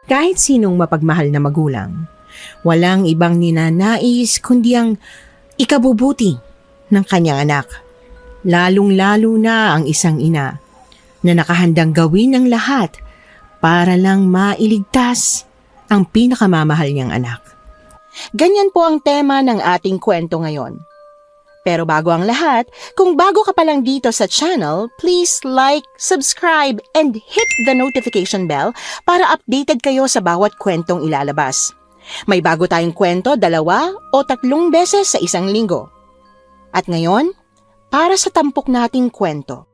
Kahit sinong mapagmahal na magulang, walang ibang ninanais kundi ang ikabubuti ng kanyang anak. Lalong-lalo na ang isang ina na nakahandang gawin ang lahat para lang mailigtas ang pinakamamahal niyang anak. Ganyan po ang tema ng ating kwento ngayon. Pero bago ang lahat, kung bago ka pa lang dito sa channel, please like, subscribe, and hit the notification bell para updated kayo sa bawat kwentong ilalabas. May bago tayong kwento 2 o 3 beses sa isang linggo. At ngayon, para sa tampok nating kwento.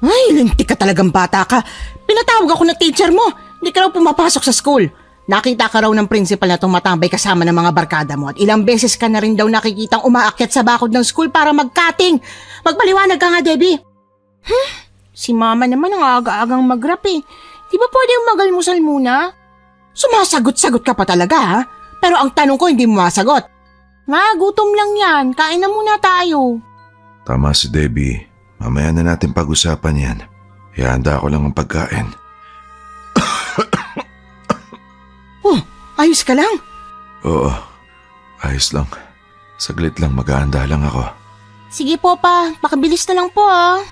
Ay, lintik ka talagang bata ka. Pinatawag ako ng teacher mo. Hindi ka raw pumapasok sa school. Nakita ka raw ng principal na tumatambay kasama ng mga barkada mo at ilang beses ka na rin daw nakikitang umaakyat sa bakod ng school para mag-cutting. Magpaliwanag ka nga, Debbie. Si mama naman ang aga-agang mag-rap eh. Di ba pwede magalmusal muna? Sumasagot-sagot ka pa talaga ha? Pero ang tanong ko hindi mo masagot. Ma, gutom lang yan. Kain na muna tayo. Tama si Debbie. Mamaya na natin pag-usapan yan. Ihanda ko lang ang pagkain. Ayos ka lang? Oo, ayos lang. Saglit lang, maghahanda lang ako. Sige po pa, pakabilis na lang po ah.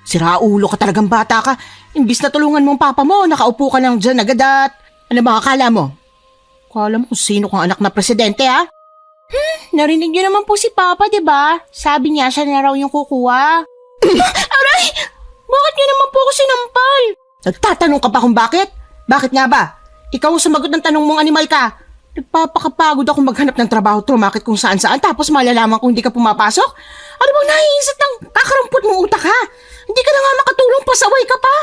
Siraulo ka talagang bata ka. Imbis na tulungan mo ang papa mo, nakaupo ka lang dyan agad at... Ano ba akala mo? Akala mo kung sino kang anak na presidente ha? Narinig niyo naman po si papa, diba? Sabi niya siya na raw yung kukuha. Aray! Bakit niyo naman po ako sinampal? Nagtatanong ka pa kung bakit? Bakit nga ba? Ikaw ang sumagot ng tanong mong animal ka. Nagpapakapagod ako maghanap ng trabaho trumakit kung saan-saan tapos malalaman kung hindi ka pumapasok? Ano bang naiisip ng kakarampot mong utak ha? Hindi ka na nga makatulong, pasaway ka pa.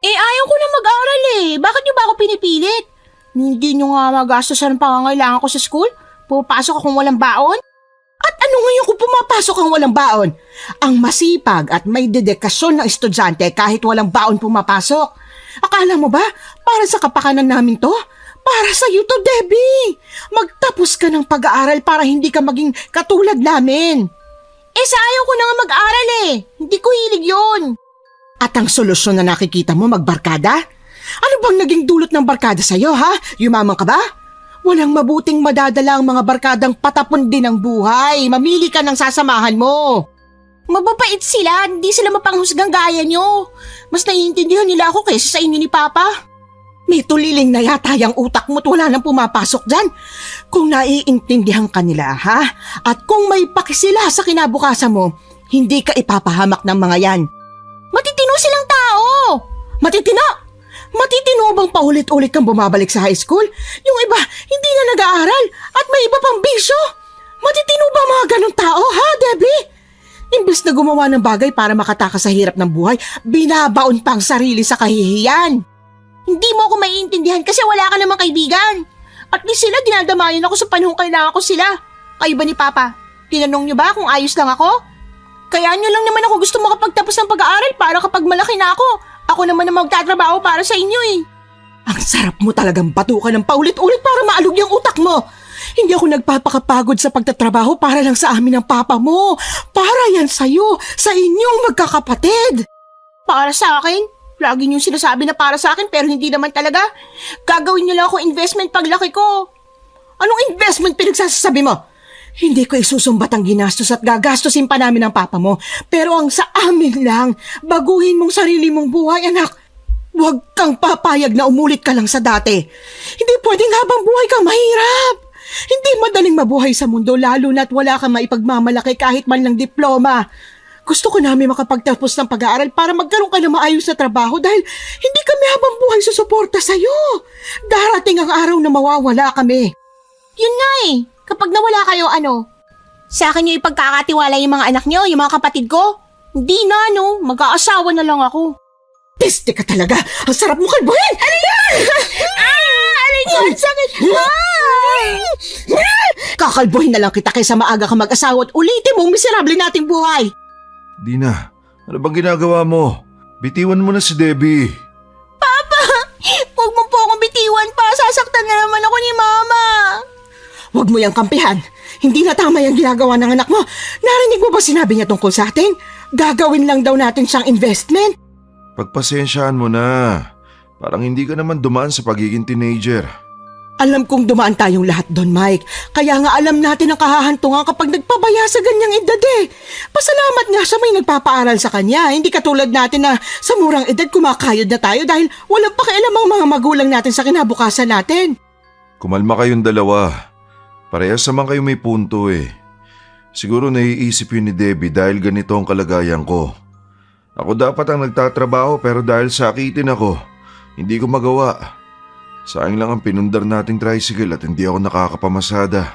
Ayaw ko na mag-aral eh. Bakit niyo ba ako pinipilit? Hindi niyo nga magastos ang pangangailangan ko sa school? Pumapasok akong walang baon? At ano ngayon kung pumapasok ang walang baon? Ang masipag at may dedikasyon ng estudyante kahit walang baon pumapasok. Akala mo ba, para sa kapakanan namin to? Para sa iyo to, Debbie! Magtapos ka ng pag-aaral para hindi ka maging katulad namin. Ayaw ko na nga mag-aaral eh. Hindi ko hilig yun. At ang solusyon na nakikita mo, magbarkada? Ano bang naging dulot ng barkada sa'yo, ha? Yumaman ka ba? Walang mabuting madadala ang mga barkadang patapon din ang buhay. Mamili ka ng sasamahan mo. Mababait sila, hindi sila mapanghusgang gaya nyo. Mas naiintindihan nila ako kaysa sa inyo ni Papa. May tuliling na yata yung utak mo't wala nang pumapasok dyan. Kung naiintindihan ka nila, ha? At kung may paki sila sa kinabukasan mo, hindi ka ipapahamak ng mga yan. Matitino silang tao! Matitino? Matitino bang paulit-ulit kang bumabalik sa high school? Yung iba, hindi na nag-aaral at may iba pang bisyo. Matitino ba mga ganong tao, ha, Debbie? Imbes na gumawa ng bagay para makatakas sa hirap ng buhay, binabaon pang sarili sa kahihiyan. Hindi mo ako maiintindihan kasi wala ka namang kaibigan. At least sila dinadamayan ako sa panahong kailangan ko sila. Kayo ba ni Papa? Tinanong niyo ba kung ayos lang ako? Kaya niyo lang naman ako gusto makapagtapos ng pag-aaral para kapag malaki na ako naman na magtatrabaho para sa inyo eh. Ang sarap mo talagang batukan ng paulit-ulit para maalog yung utak mo. Hindi ako nagpapakapagod sa pagtatrabaho para lang sa amin ng papa mo. Para yan sa'yo, sa inyong magkakapatid. Para sa akin? Lagi niyong sinasabi na para sa akin pero hindi naman talaga. Gagawin niyo lang ako investment paglaki ko. Anong investment pinagsasabi mo? Hindi ko isusumbat ang ginastos at gagastusin pa namin ng papa mo. Pero ang sa amin lang, baguhin mong sarili mong buhay, anak. Huwag kang papayag na umulit ka lang sa dati. Hindi pwedeng habang buhay kang mahirap. Hindi madaling mabuhay sa mundo lalo na't wala kang maipagmamalaki kahit man lang diploma. Gusto ko namin makapagtapos ng pag-aaral para magkaroon ka ng maayos na trabaho dahil hindi kami habang buhay susuporta sa'yo. Darating ang araw na mawawala kami. Yun nga eh, kapag nawala kayo sa akin yung ipagkakatiwala yung mga anak nyo, yung mga kapatid ko. Hindi na mag-aasawa na lang ako. Peste ka talaga! Ang sarap mo kalbuhin! Ano yan? Aray ko! Ang sakit! Kakalbuhin na lang kita kaysa maaga ka mag-asawa at ulitin mo ang miserable nating buhay! Dina, ano bang ginagawa mo? Bitiwan mo na si Debbie. Papa! Huwag mo po akong bitiwan pa! Sasaktan na naman ako ni Mama! Huwag mo yung kampihan! Hindi na tama yung ginagawa ng anak mo! Narinig mo ba sinabi niya tungkol sa atin? Gagawin lang daw natin siyang investment. Pagpasensyaan mo na. Parang hindi ka naman dumaan sa pagiging teenager. Alam kong dumaan tayong lahat doon, Mike. Kaya nga alam natin ang kahahantungan kapag nagpabaya sa ganyang edad eh. Pasalamat nga siya may nagpapaaral sa kanya. Hindi katulad natin na sa murang edad kumakayod na tayo dahil walang pakialam ang mga magulang natin sa kinabukasan natin. Kumalma kayong dalawa. Parehas naman kayo may punto eh. Siguro naiisip yun ni Debbie dahil ganito ang kalagayan ko. Ako dapat ang nagtatrabaho pero dahil sakitin ako, hindi ko magawa. Sayang lang ang pinundar nating tricycle at hindi ako nakakapamasada.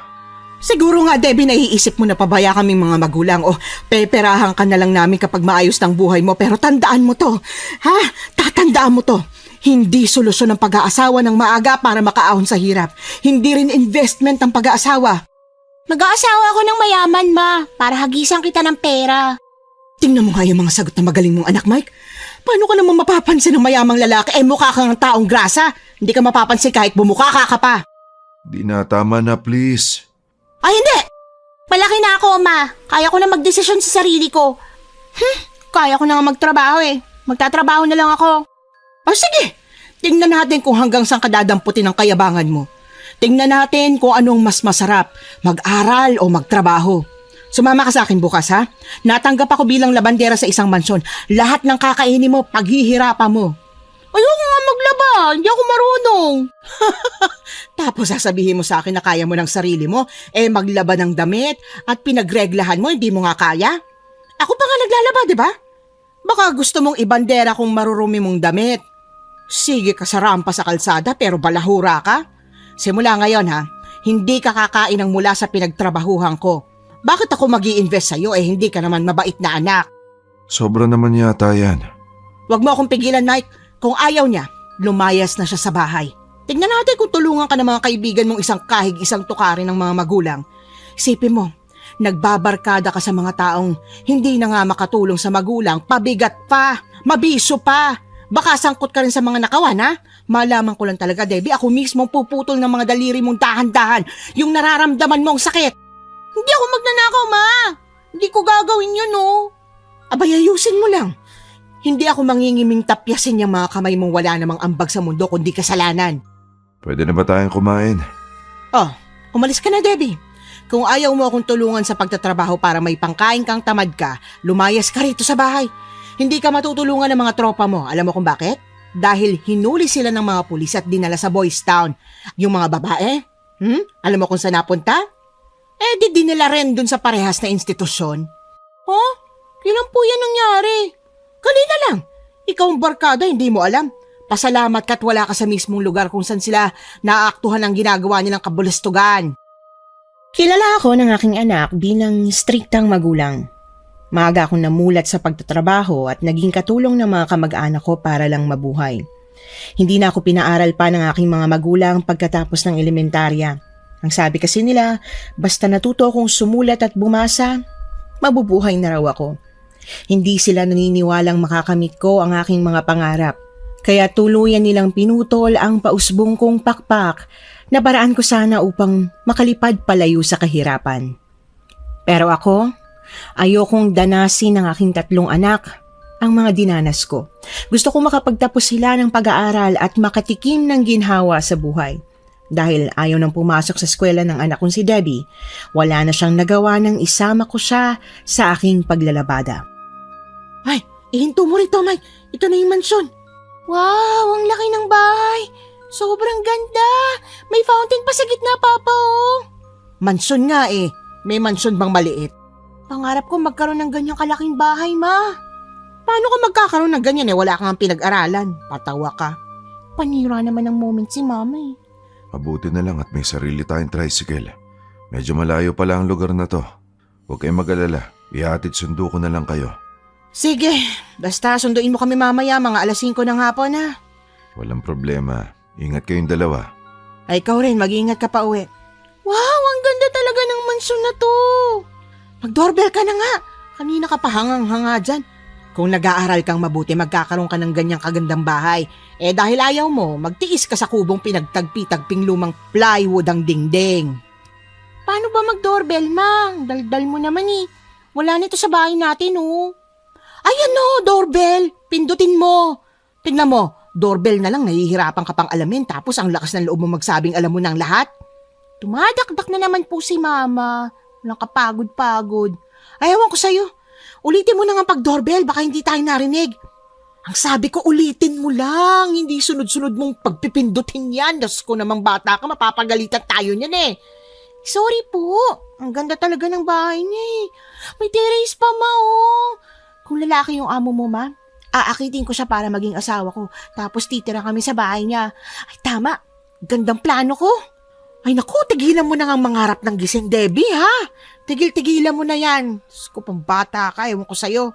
Siguro nga, Debbie, naiisip mo na pabaya kaming mga magulang o peperahan ka na lang namin kapag maayos ng buhay mo. Pero tandaan mo to, ha? Tatandaan mo to. Hindi solusyon ang pag-aasawa ng maaga para makaahon sa hirap. Hindi rin investment ang pag-aasawa. Mag-aasawa ako ng mayaman, ma, para hagisan kita ng pera. Tingnan mo nga yung mga sagot na magaling mong anak, Mike. Paano ka naman mapapansin ng mayamang lalaki? Mukha kang taong grasa. Hindi ka mapapansin kahit bumuka ka pa. Di na, tama na please. Ay, hindi! Malaki na ako, ma. Kaya ko na magdesisyon sa sarili ko. Kaya ko na nga magtrabaho eh. Magtatrabaho na lang ako. Sige, tingnan natin kung hanggang saan ka dadamputin ang kayabangan mo. Tingnan natin kung anong mas masarap, mag-aral o magtrabaho. Sumama ka sa akin bukas, ha? Natanggap ako bilang labandera sa isang mansyon. Lahat ng kakainin mo, paghihirapan mo. Ayoko nga maglaba. Hindi ako marunong. Tapos sasabihin mo sa akin na kaya mo ng sarili mo, maglaba ng damit at pinagreglahan mo, hindi mo nga kaya? Ako pa nga naglalaba, di ba? Baka gusto mong ibandera kung marurumi mong damit. Sige ka sa rampa sa kalsada pero balahura ka. Simula ngayon, ha? Hindi ka kakain ng mula sa pinagtrabahuhan ko. Bakit ako mag-i-invest sa'yo hindi ka naman mabait na anak? Sobra naman yata yan. Huwag mo akong pigilan, Mike. Kung ayaw niya, lumayas na siya sa bahay. Tignan natin kung tulungan ka ng mga kaibigan mong isang kahig, isang tukarin ng mga magulang. Isipin mo, nagbabarkada ka sa mga taong hindi na nga makatulong sa magulang, pabigat pa, mabiso pa. Baka sangkot ka rin sa mga nakawan, ha? Malaman ko lang talaga, Debbie, ako mismo puputol ng mga daliri mong dahan-dahan, yung nararamdaman mong sakit. Hindi ako magnanakaw, ma. Hindi ko gagawin yun, oh. Abay, ayusin mo lang. Hindi ako mangingiming tapyasin yung mga kamay mong wala namang ambag sa mundo kundi kasalanan. Pwede na ba tayong kumain? Umalis ka na, Debbie. Kung ayaw mo akong tulungan sa pagtatrabaho para may pangkain kang tamad ka, lumayas ka rito sa bahay. Hindi ka matutulungan ng mga tropa mo. Alam mo kung bakit? Dahil hinuli sila ng mga pulis at dinala sa Boys Town. Yung mga babae, alam mo kung saan napunta? Di dinala rin dun sa parehas na institusyon. Kailan po yan nangyari? Kanina lang. Ikaw ang barkada, hindi mo alam. Pasalamat ka't wala ka sa mismong lugar kung saan sila naaaktuhan ang ginagawa nilang kabulastugan. Kilala ako ng aking anak bilang striktang magulang. Maaga akong namulat sa pagtatrabaho at naging katulong ng mga kamag-anak ko para lang mabuhay. Hindi na ako pinaaral pa ng aking mga magulang pagkatapos ng elementarya. Ang sabi kasi nila, basta natuto akong sumulat at bumasa, mabubuhay na raw ako. Hindi sila naniniwalang makakamit ko ang aking mga pangarap. Kaya tuluyan nilang pinutol ang pausbong kong pakpak na paraan ko sana upang makalipad palayo sa kahirapan. Pero ako, ayokong danasin ng aking 3 anak ang mga dinanas ko. Gusto ko makapagtapos sila ng pag-aaral at makatikim ng ginhawa sa buhay. Dahil ayaw nang pumasok sa eskwela ng anak kong si Debbie, wala na siyang nagawa nang isama ko siya sa aking paglalabada. Ay, ihinto mo rito, Mike. Ito na yung mansyon. Wow, ang laki ng bahay. Sobrang ganda. May fountain pa sa gitna, Papa, oh. Mansyon nga eh. May mansyon bang maliit? Pangarap ko magkaroon ng ganyang kalaking bahay, ma. Paano ka magkakaroon ng ganyan wala kang pinag-aralan? Patawa ka. Panira naman ang moment si Mama eh. Mabuti na lang at may sarili tayong tricycle. Medyo malayo pala ang lugar na to. Huwag kayong mag-alala. Ihatid sundo ko na lang kayo. Sige, basta sunduin mo kami mamaya mga 5:00 ng hapon ha. Walang problema. Ingat kayong dalawa. Ay ikaw rin, mag-iingat ka pa uwi. Wow, ang ganda talaga ng mansyon na to. Mag-doorbell ka na nga. Kanina ka pa hangang-hanga dyan. Kung nag-aaral kang mabuti, magkakaroon ka ng ganyang kagandang bahay. Dahil ayaw mo, magtiis ka sa kubong pinagtagpi-tagping lumang plywood ang dingding. Paano ba mag-doorbell, Mang? Daldal mo naman eh. Wala nito sa bahay natin, oh. Ayan no, doorbell. Pindutin mo. Tingnan mo, doorbell na lang nahihirapan ka pang alamin tapos ang lakas ng loob mo magsabing alam mo ng lahat. Tumadakdak na naman po si Mama. Walang kapagod-pagod. Ay, ewan ko sa'yo. Ulitin mo na nga pag-doorbell, baka hindi tayo narinig. Ang sabi ko, ulitin mo lang. Hindi sunod-sunod mong pagpipindutin yan. Das ko namang bata ka, mapapagalitan tayo niyan eh. Sorry po. Ang ganda talaga ng bahay niya eh. May terrace pa, Ma, oh. Kung lalaki yung amo mo, Ma, aakitin ko siya para maging asawa ko. Tapos titira kami sa bahay niya. Ay, tama. Gandang plano ko. Ay naku, tigilan mo na nga mangarap ng gising, Debbie, ha? Tigil-tigilan mo na yan. Diyos ko, pambata ka, ewan ko sa'yo.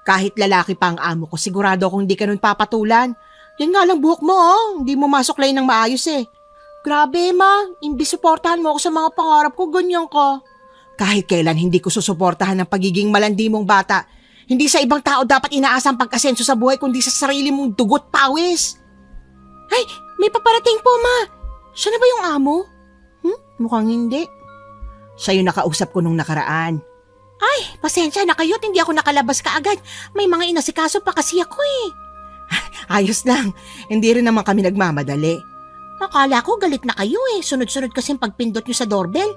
Kahit lalaki pa ang amo ko, sigurado akong hindi ka nun papatulan. Yan nga lang buhok mo, oh. Hindi mo masuklay ng maayos eh. Grabe, Ma. Imbis suportahan mo ako sa mga pangarap ko, ganyan ka. Kahit kailan hindi ko susuportahan ng pagiging malandi mong bata. Hindi sa ibang tao dapat inaasang pag-asenso sa buhay, kundi sa sarili mong dugot pawis. Ay, may paparating po, Ma. Siya na ba yung amo? Mukhang hindi. Siya yung nakausap ko nung nakaraan. Ay, pasensya na kayo't hindi ako nakalabas kaagad. May mga inasikaso pa kasi ako eh. Ayos lang. Hindi rin naman kami nagmamadali. Akala ko galit na kayo eh. Sunod-sunod kasing pagpindot nyo sa doorbell.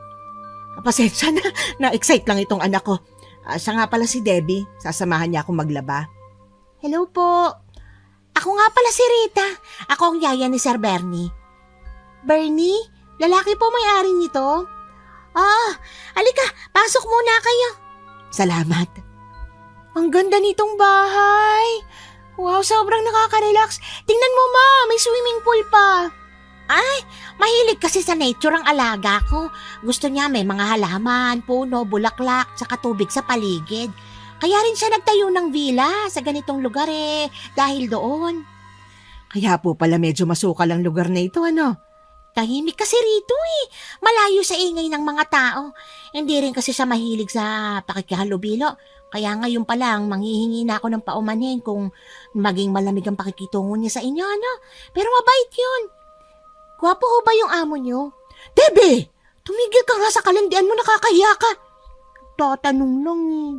Pasensya na. Na-excite lang itong anak ko. Siya nga pala si Debbie. Sasamahan niya akong maglaba. Hello po. Ako nga pala si Rita. Ako ang yaya ni Sir Bernie. Bernie? Lalaki po may-ari nito? Halika, pasok muna kayo. Salamat. Ang ganda nitong bahay. Wow, sobrang nakaka-relax. Tingnan mo, Ma, may swimming pool pa. Ay, mahilig kasi sa nature ang alaga ko. Gusto niya may mga halaman, puno, bulaklak, tsaka tubig sa paligid. Kaya rin siya nagtayo ng villa sa ganitong lugar eh, dahil doon. Kaya po pala medyo masukal ang lugar na ito, ano? Tahimik kasi rito eh. Malayo sa ingay ng mga tao. Hindi rin kasi siya mahilig sa pakikihalubilo. Kaya ngayon pa lang, manghihingi na ako ng paumanhin kung maging malamig ang pakikitungo niya sa inyo, ano? Pero mabait yun. Gwapo ho ba yung amo niyo? Debbie! Tumigil ka nga sa kalandian mo, nakakahiya ka. Tatanong lang eh.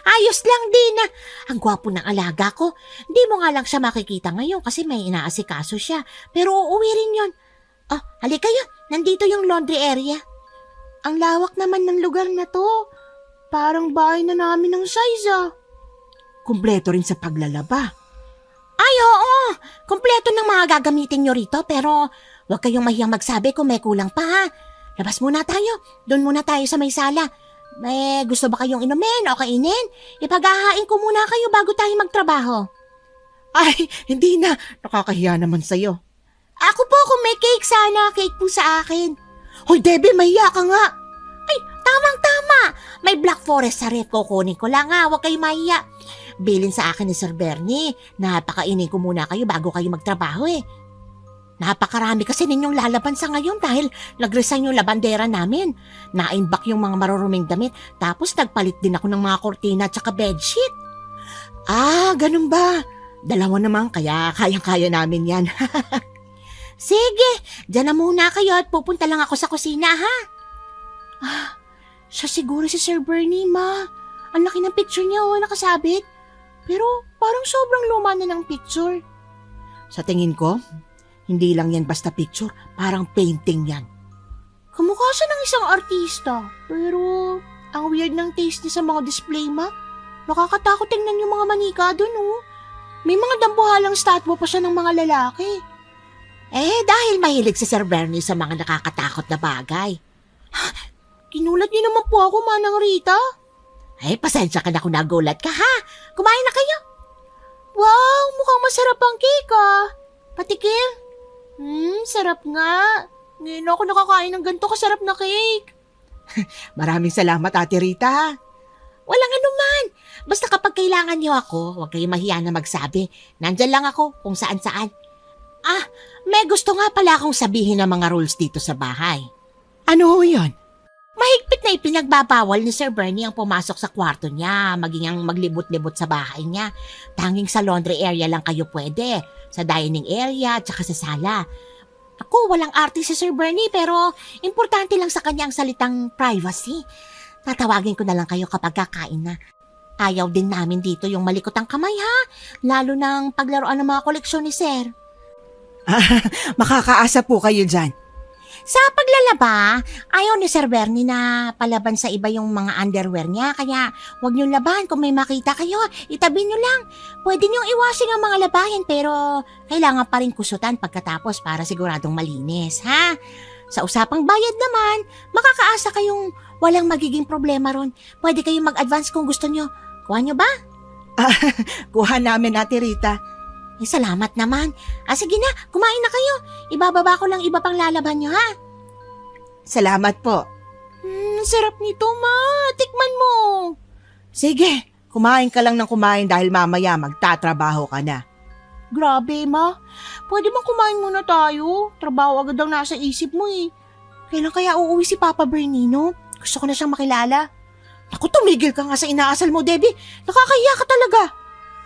Ayos lang din ah. Ang gwapo ng alaga ko. Hindi mo nga lang siya makikita ngayon kasi may inaasikaso siya. Pero uuwi rin yun. Halika kayo. Nandito yung laundry area. Ang lawak naman ng lugar na to. Parang bahay na namin ng size ah. Kumpleto rin sa paglalaba. Ay, oo. Kumpleto ng mga gagamitin nyo rito pero huwag kayong mahiyang magsabi kung may kulang pa ha. Labas muna tayo. Doon muna tayo sa may sala. May gusto ba kayong inumin o kainin? Ipaghahain ko muna kayo bago tayo magtrabaho. Ay, hindi na. Nakakahiya naman sa'yo. Ako po kung may cake sana. Cake po sa akin. Hoy, Debbie, mahiya ka nga. Ay, tamang-tama. May Black Forest sa ref. Kukunin ko lang ha. Huwag kayong mahiya. Bilin sa akin ni Sir Bernie. Napakainin ko muna kayo bago kayo magtrabaho eh. Napakarami kasi ninyong lalaban sa ngayon dahil nag-resign yung labandera namin. Na-inback yung mga maruruming damit tapos nagpalit din ako ng mga kortina at saka bedsheet. Ganun ba? Dalawa naman kaya kayang-kaya namin yan. Sige, dyan na muna kayo at pupunta lang ako sa kusina ha. Siya siguro si Sir Bernie, Ma. Ang laki ng picture niya nakasabit. Pero parang sobrang luma na ng picture. Sa tingin ko, hindi lang yan basta picture, parang painting yan. Kamukha siya ng isang artista, pero ang weird ng taste niya sa mga display map. Nakakatakot tingnan yung mga manika doon, oh. May mga dambuhalang statwa pa siya ng mga lalaki. Dahil mahilig si Sir Bernie sa mga nakakatakot na bagay. Kinulat niyo naman po ako, Manang Rita. Pasensya ka na kung nagulat ka ha. Kumain na kayo. Wow, mukhang masarap ang cake ah. Patikim. Sarap nga. Ngayon ako nakakain ng ganito kasarap na cake. Maraming salamat, Ate Rita. Walang anuman. Basta kapag kailangan niyo ako, huwag kayong mahiya na magsabi. Nandyan lang ako kung saan-saan. May gusto nga pala akong sabihin ng mga rules dito sa bahay. Ano ho yun? Mahigpit na ipinagbabawal ni Sir Bernie ang pumasok sa kwarto niya, maging ang maglibot-libot sa bahay niya. Tanging sa laundry area lang kayo pwede, sa dining area at saka sa sala. Ako, walang arte si Sir Bernie pero importante lang sa kanya ang salitang privacy. Tatawagin ko na lang kayo kapag kakain na. Ayaw din namin dito yung malikot ang kamay ha, lalo ng paglaruan ng mga koleksyon ni Sir. Makakaasa po kayo dyan. Sa paglalaba, ayaw ni Sir Bernie na palaban sa iba yung mga underwear niya, kaya huwag niyong laban kung may makita kayo, itabi niyo lang. Pwede niyong iwashing ang mga labahin pero kailangan pa rin kusutan pagkatapos para siguradong malinis, ha? Sa usapang bayad naman, makakaasa kayong walang magiging problema ron. Pwede kayong mag-advance kung gusto niyo. Kuha niyo ba? Kuha namin, Ate Rita. Salamat naman. Sige na, kumain na kayo. Ibababa ko lang iba pang lalaban niyo, ha? Salamat po. Sarap nito, ma. Tikman mo. Sige, kumain ka lang ng kumain dahil mamaya magtatrabaho ka na. Grabe, ma. Pwede bang kumain muna tayo? Trabaho agad ang nasa isip mo eh. Kailan kaya uuwi si Papa Bernino? Gusto ko na siyang makilala. Naku, tumigil ka nga sa inaasal mo, Debbie. Nakakahiya ka talaga.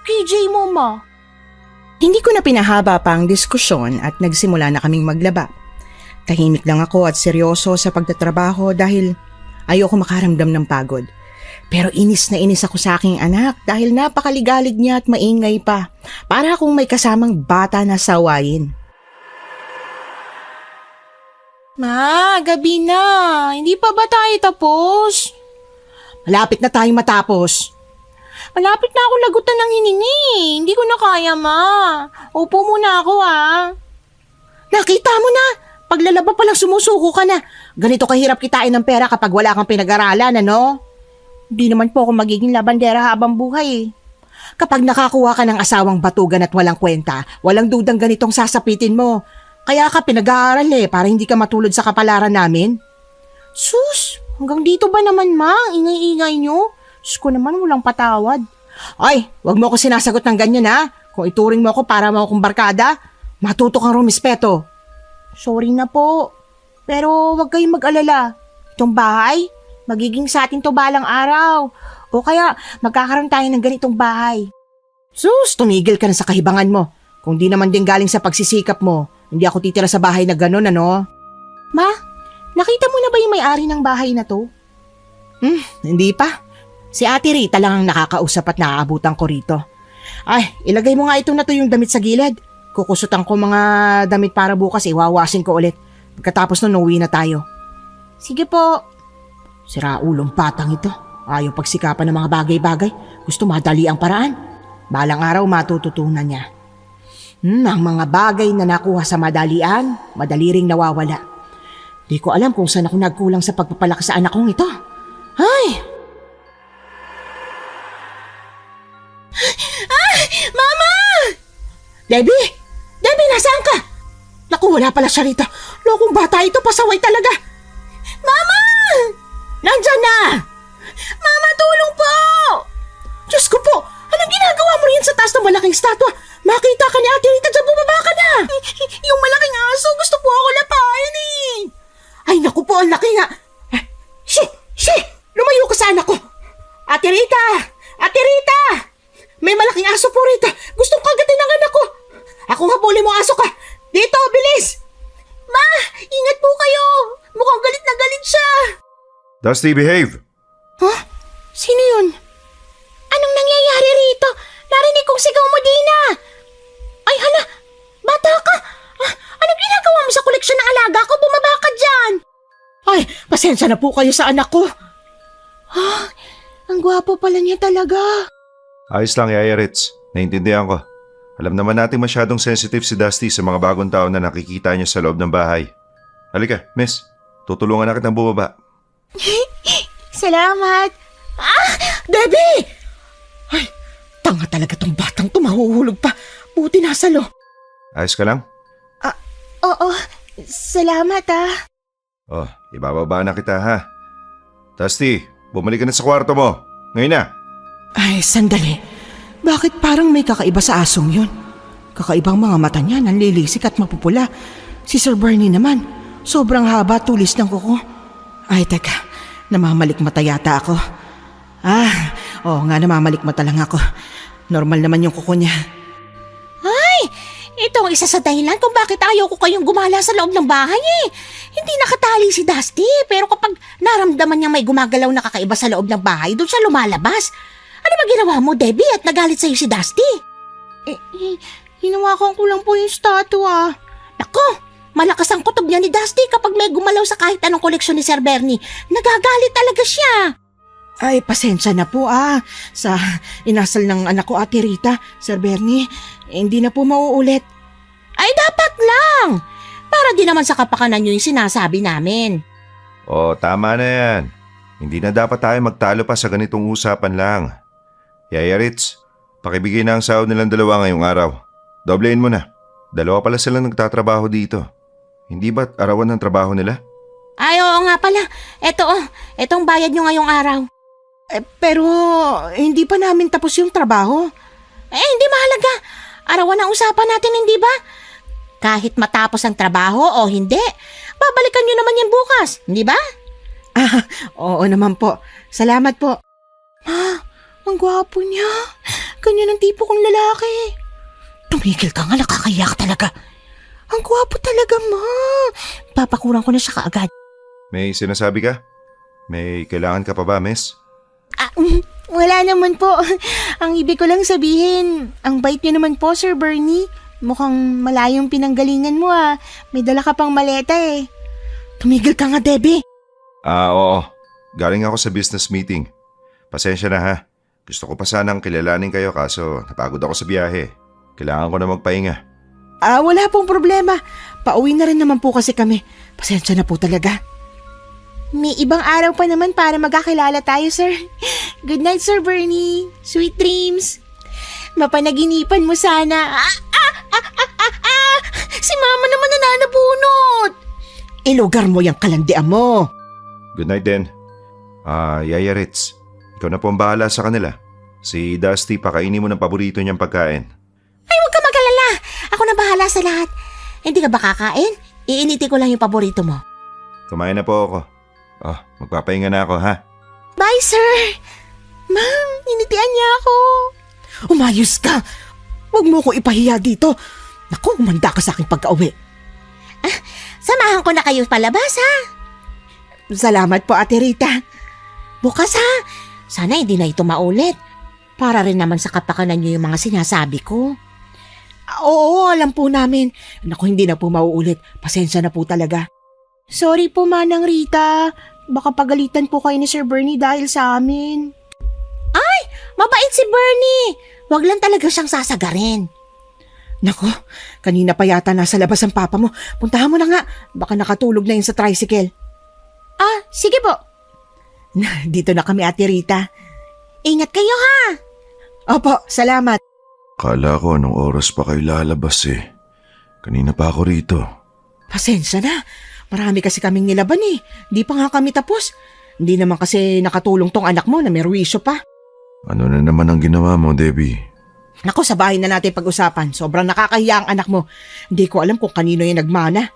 KJ mo, ma. Hindi ko na pinahaba pa ang diskusyon at nagsimula na kaming maglaba. Tahimik lang ako at seryoso sa pagtatrabaho dahil ayoko makaramdam ng pagod. Pero inis na inis ako sa aking anak dahil napakaligalig niya at maingay pa. Para akong may kasamang bata na sawayin. Ma, gabi na. Hindi pa ba tayo tapos? Malapit na tayong matapos. Malapit na ako lagutan ng hiningi. Hindi ko na kaya, ma. Upo muna ako, Nakita mo na, paglalaba pa lang sumusuko ka na. Ganito kahirap kitain ng pera kapag wala kang pinag-aralan, ano? Hindi naman po ako magiging labandera habang buhay. Kapag nakakuha ka ng asawang batugan at walang kwenta, walang dudang ganitong sasapitin mo. Kaya ka pinag-aaral para hindi ka matulad sa kapalaran namin. Sus, hanggang dito ba naman, ma? Ingay-ingay nyo? Diyos ko naman, walang patawad. Ay, wag mo ako sinasagot ng ganyan ha. Kung ituring mo ako para mo akong barkada, matuto kang rumispeto. Sorry na po. Pero wag kayong mag-alala. Itong bahay, magiging sa atin to balang araw. O kaya magkakaroon tayo ng ganitong bahay. Sus, tumigil ka na sa kahibangan mo. Kung di naman din galing sa pagsisikap mo, hindi ako titira sa bahay na gano'n, ano? Ma, nakita mo na ba yung may-ari ng bahay na to? Hindi pa. Si Ate Rita lang ang nakakausap at naaabutan ko rito. Ay, ilagay mo nga ito na to yung damit sa gilid. Kukusutan ko mga damit para bukas, iwawasin ko ulit. Pagkatapos nun, uwi na tayo. Sige po. Siraulong patang ito. Ayaw pagsikapan ng mga bagay-bagay. Gusto madali ang paraan. Balang araw matututunan niya. Ang mga bagay na nakuha sa madalian, madali ring nawawala. Di ko alam kung saan ako nagkulang sa pagpapalaki sa anak kong ito. Ay! Mama! Debbie! Debbie, nasaan ka? Naku, wala pala siya rito. Lokong bata ito, pasaway talaga. Mama! Nandyan na! Mama, tulong po! Diyos ko po, anong ginagawa mo riyan sa taas ng malaking statwa? Makita ka ni Ate Rita dyan, bumaba ka na! Yung malaking aso, gusto po ako lapain eh! Ay, naku po, ang laki nga! Shi! Lumayo ka sa anak ko! Ate Rita! Ate Rita! May malaking aso po rito! Gustong kagatin ng anak ko! Ako habulin mo aso ka! Dito, bilis! Ma, ingat po kayo! Mukhang galit na galit siya! Dusty, behave! Huh? Sino yun? Anong nangyayari rito? Narinig kong sigaw mo, Dina! Ay, hala! Bata ka! Anong ginagawa mo sa koleksyon ng alaga ko? Bumaba ka dyan! Ay, pasensya na po kayo sa anak ko. Ang gwapo pala niya talaga. Ayos lang, Yaya Ritz. Naintindihan ko. Alam naman natin masyadong sensitive si Dusty sa mga bagong tao na nakikita niya sa loob ng bahay. Halika, miss. Tutulungan na kitang bumaba. Salamat. Debbie! Ay, tanga talaga tong batang to, mahuhulog pa. Buti nasa lo. Ayos ka lang? Oo, salamat Oh, ibababa na kita ha. Dusty, bumalik ka na sa kwarto mo. Ngayon na. Ay, sandali. Bakit parang may kakaiba sa asong yun? Kakaibang mga mata niya, nanlilisik at mapupula. Si Sir Bernie naman, sobrang haba tulis ng kuko. Ay, teka, namamalikmata yata ako. Oo nga, namamalikmata lang ako. Normal naman yung kuko niya. Ito ang isa sa dahilan kung bakit ayaw ko kayong gumala sa loob ng bahay eh. Hindi nakatali si Dusty, pero kapag naramdaman niya may gumagalaw na kakaiba sa loob ng bahay, doon siya lumalabas. Ano ba ginawa mo, Debbie, at nagalit sa'yo si Dusty? Hinawakan ko lang po yung statue. Nako, malakas ang kutob niya ni Dusty kapag may gumalaw sa kahit anong koleksyon ni Sir Bernie. Nagagalit talaga siya. Ay, pasensya na po sa inasal ng anak ko, Ate Rita, Sir Bernie. Hindi na po mauulit. Ay, dapat lang. Para di naman sa kapakanan niyo yung sinasabi namin. Tama na yan. Hindi na dapat tayo magtalo pa sa ganitong usapan lang. Yaya Ritz, pakibigay na ang sahod nilang dalawa ngayong araw. Doblein mo na. Dalawa pala silang nagtatrabaho dito. Hindi ba't arawan ng trabaho nila? Ay, oo nga pala. Etong bayad niyo ngayong araw. Pero hindi pa namin tapos yung trabaho. Hindi mahalaga. Arawan ang usapan natin, hindi ba? Kahit matapos ang trabaho o hindi, babalikan niyo naman yan bukas, hindi ba? Oo naman po. Salamat po. Ang gwapo niya. Ganyan ang tipo kong lalaki. Tumigil ka nga, nakakahiya ka talaga. Ang gwapo talaga, Ma. Papakuran ko na siya kaagad. May sinasabi ka? May kailangan ka pa ba, miss? Wala naman po. Ang ibig ko lang sabihin, ang bait niyo naman po, Sir Bernie. Mukhang malayong pinanggalingan mo May dala ka pang maleta eh. Tumigil ka nga, Debbie. Oo. Galing ako sa business meeting. Pasensya na ha. Gusto ko pa sanang kilalanin kayo kaso napagod ako sa biyahe. Kailangan ko na magpahinga. Wala pong problema. Pauwi na rin naman po kasi kami. Pasensya na po talaga. May ibang araw pa naman para magkakilala tayo, sir. Good night, Sir Bernie. Sweet dreams. Mapanaginipan mo sana. Si Mama naman nananabunot. Ilugar mo yung kalandian mo. Good night din. Yaya Ritz, ikaw na po ang bahala sa kanila. Si Dusty, pakainin mo ng paborito niyang pagkain. Ay, huwag ka mag-alala. Ako na bahala sa lahat. Hindi ka ba kakain? Iiniti ko lang yung paborito mo. Kumain na po ako. Magpapahinga na ako ha. Bye, sir. Ma'am, initian niya ako. Umayos ka. Huwag mo ko ipahiya dito. Naku, umanda ka sa aking pagka-uwi. Samahan ko na kayo palabas, ha? Salamat po, Ate Rita. Bukas, ha? Sana hindi na ito maulit. Para rin naman sa kapakanan niyo yung mga sinasabi ko. Oo, alam po namin. Naku, hindi na po mauulit. Pasensya na po talaga. Sorry po, Manang Rita. Baka pagalitan po kayo ni Sir Bernie dahil sa amin. Ay, mabait si Bernie. Wag lang talaga siyang sasagarin. Naku, kanina pa yata nasa labas ang papa mo. Puntahan mo na nga. Baka nakatulog na yun sa tricycle. Sige po. Dito na kami, Ate Rita. Ingat kayo, ha? Opo, salamat. Kala ko anong oras pa kayo lalabas eh. Kanina pa ako rito. Pasensya na. Marami kasi kaming nilaban eh. Di pa nga kami tapos. Hindi naman kasi nakatulong tong anak mo na may ruwisyo pa. Ano na naman ang ginawa mo, Debbie? Naku, sa bahay na natin pag-usapan. Sobrang nakakahiya ang anak mo. Hindi ko alam kung kanino yung nagmana.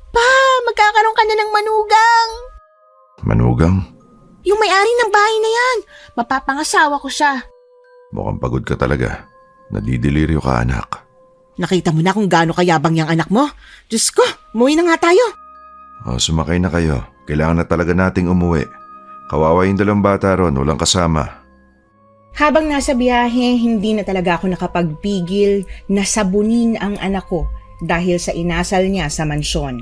Pa, magkakaroon ka na ng manugang. Manugang? Yung may-ari ng bahay na yan. Mapapangasawa ko siya. Mukhang pagod ka talaga. Nadidiliryo ka, anak. Nakita mo na kung gaano kayabang yung anak mo? Diyos ko, umuwi na nga tayo. Sumakay na kayo. Kailangan na talaga nating umuwi. Kawawa yung dalawang bata ron, walang kasama. Habang nasa biyahe, hindi na talaga ako nakapagpigil na sabunin ang anak ko dahil sa inasal niya sa mansyon.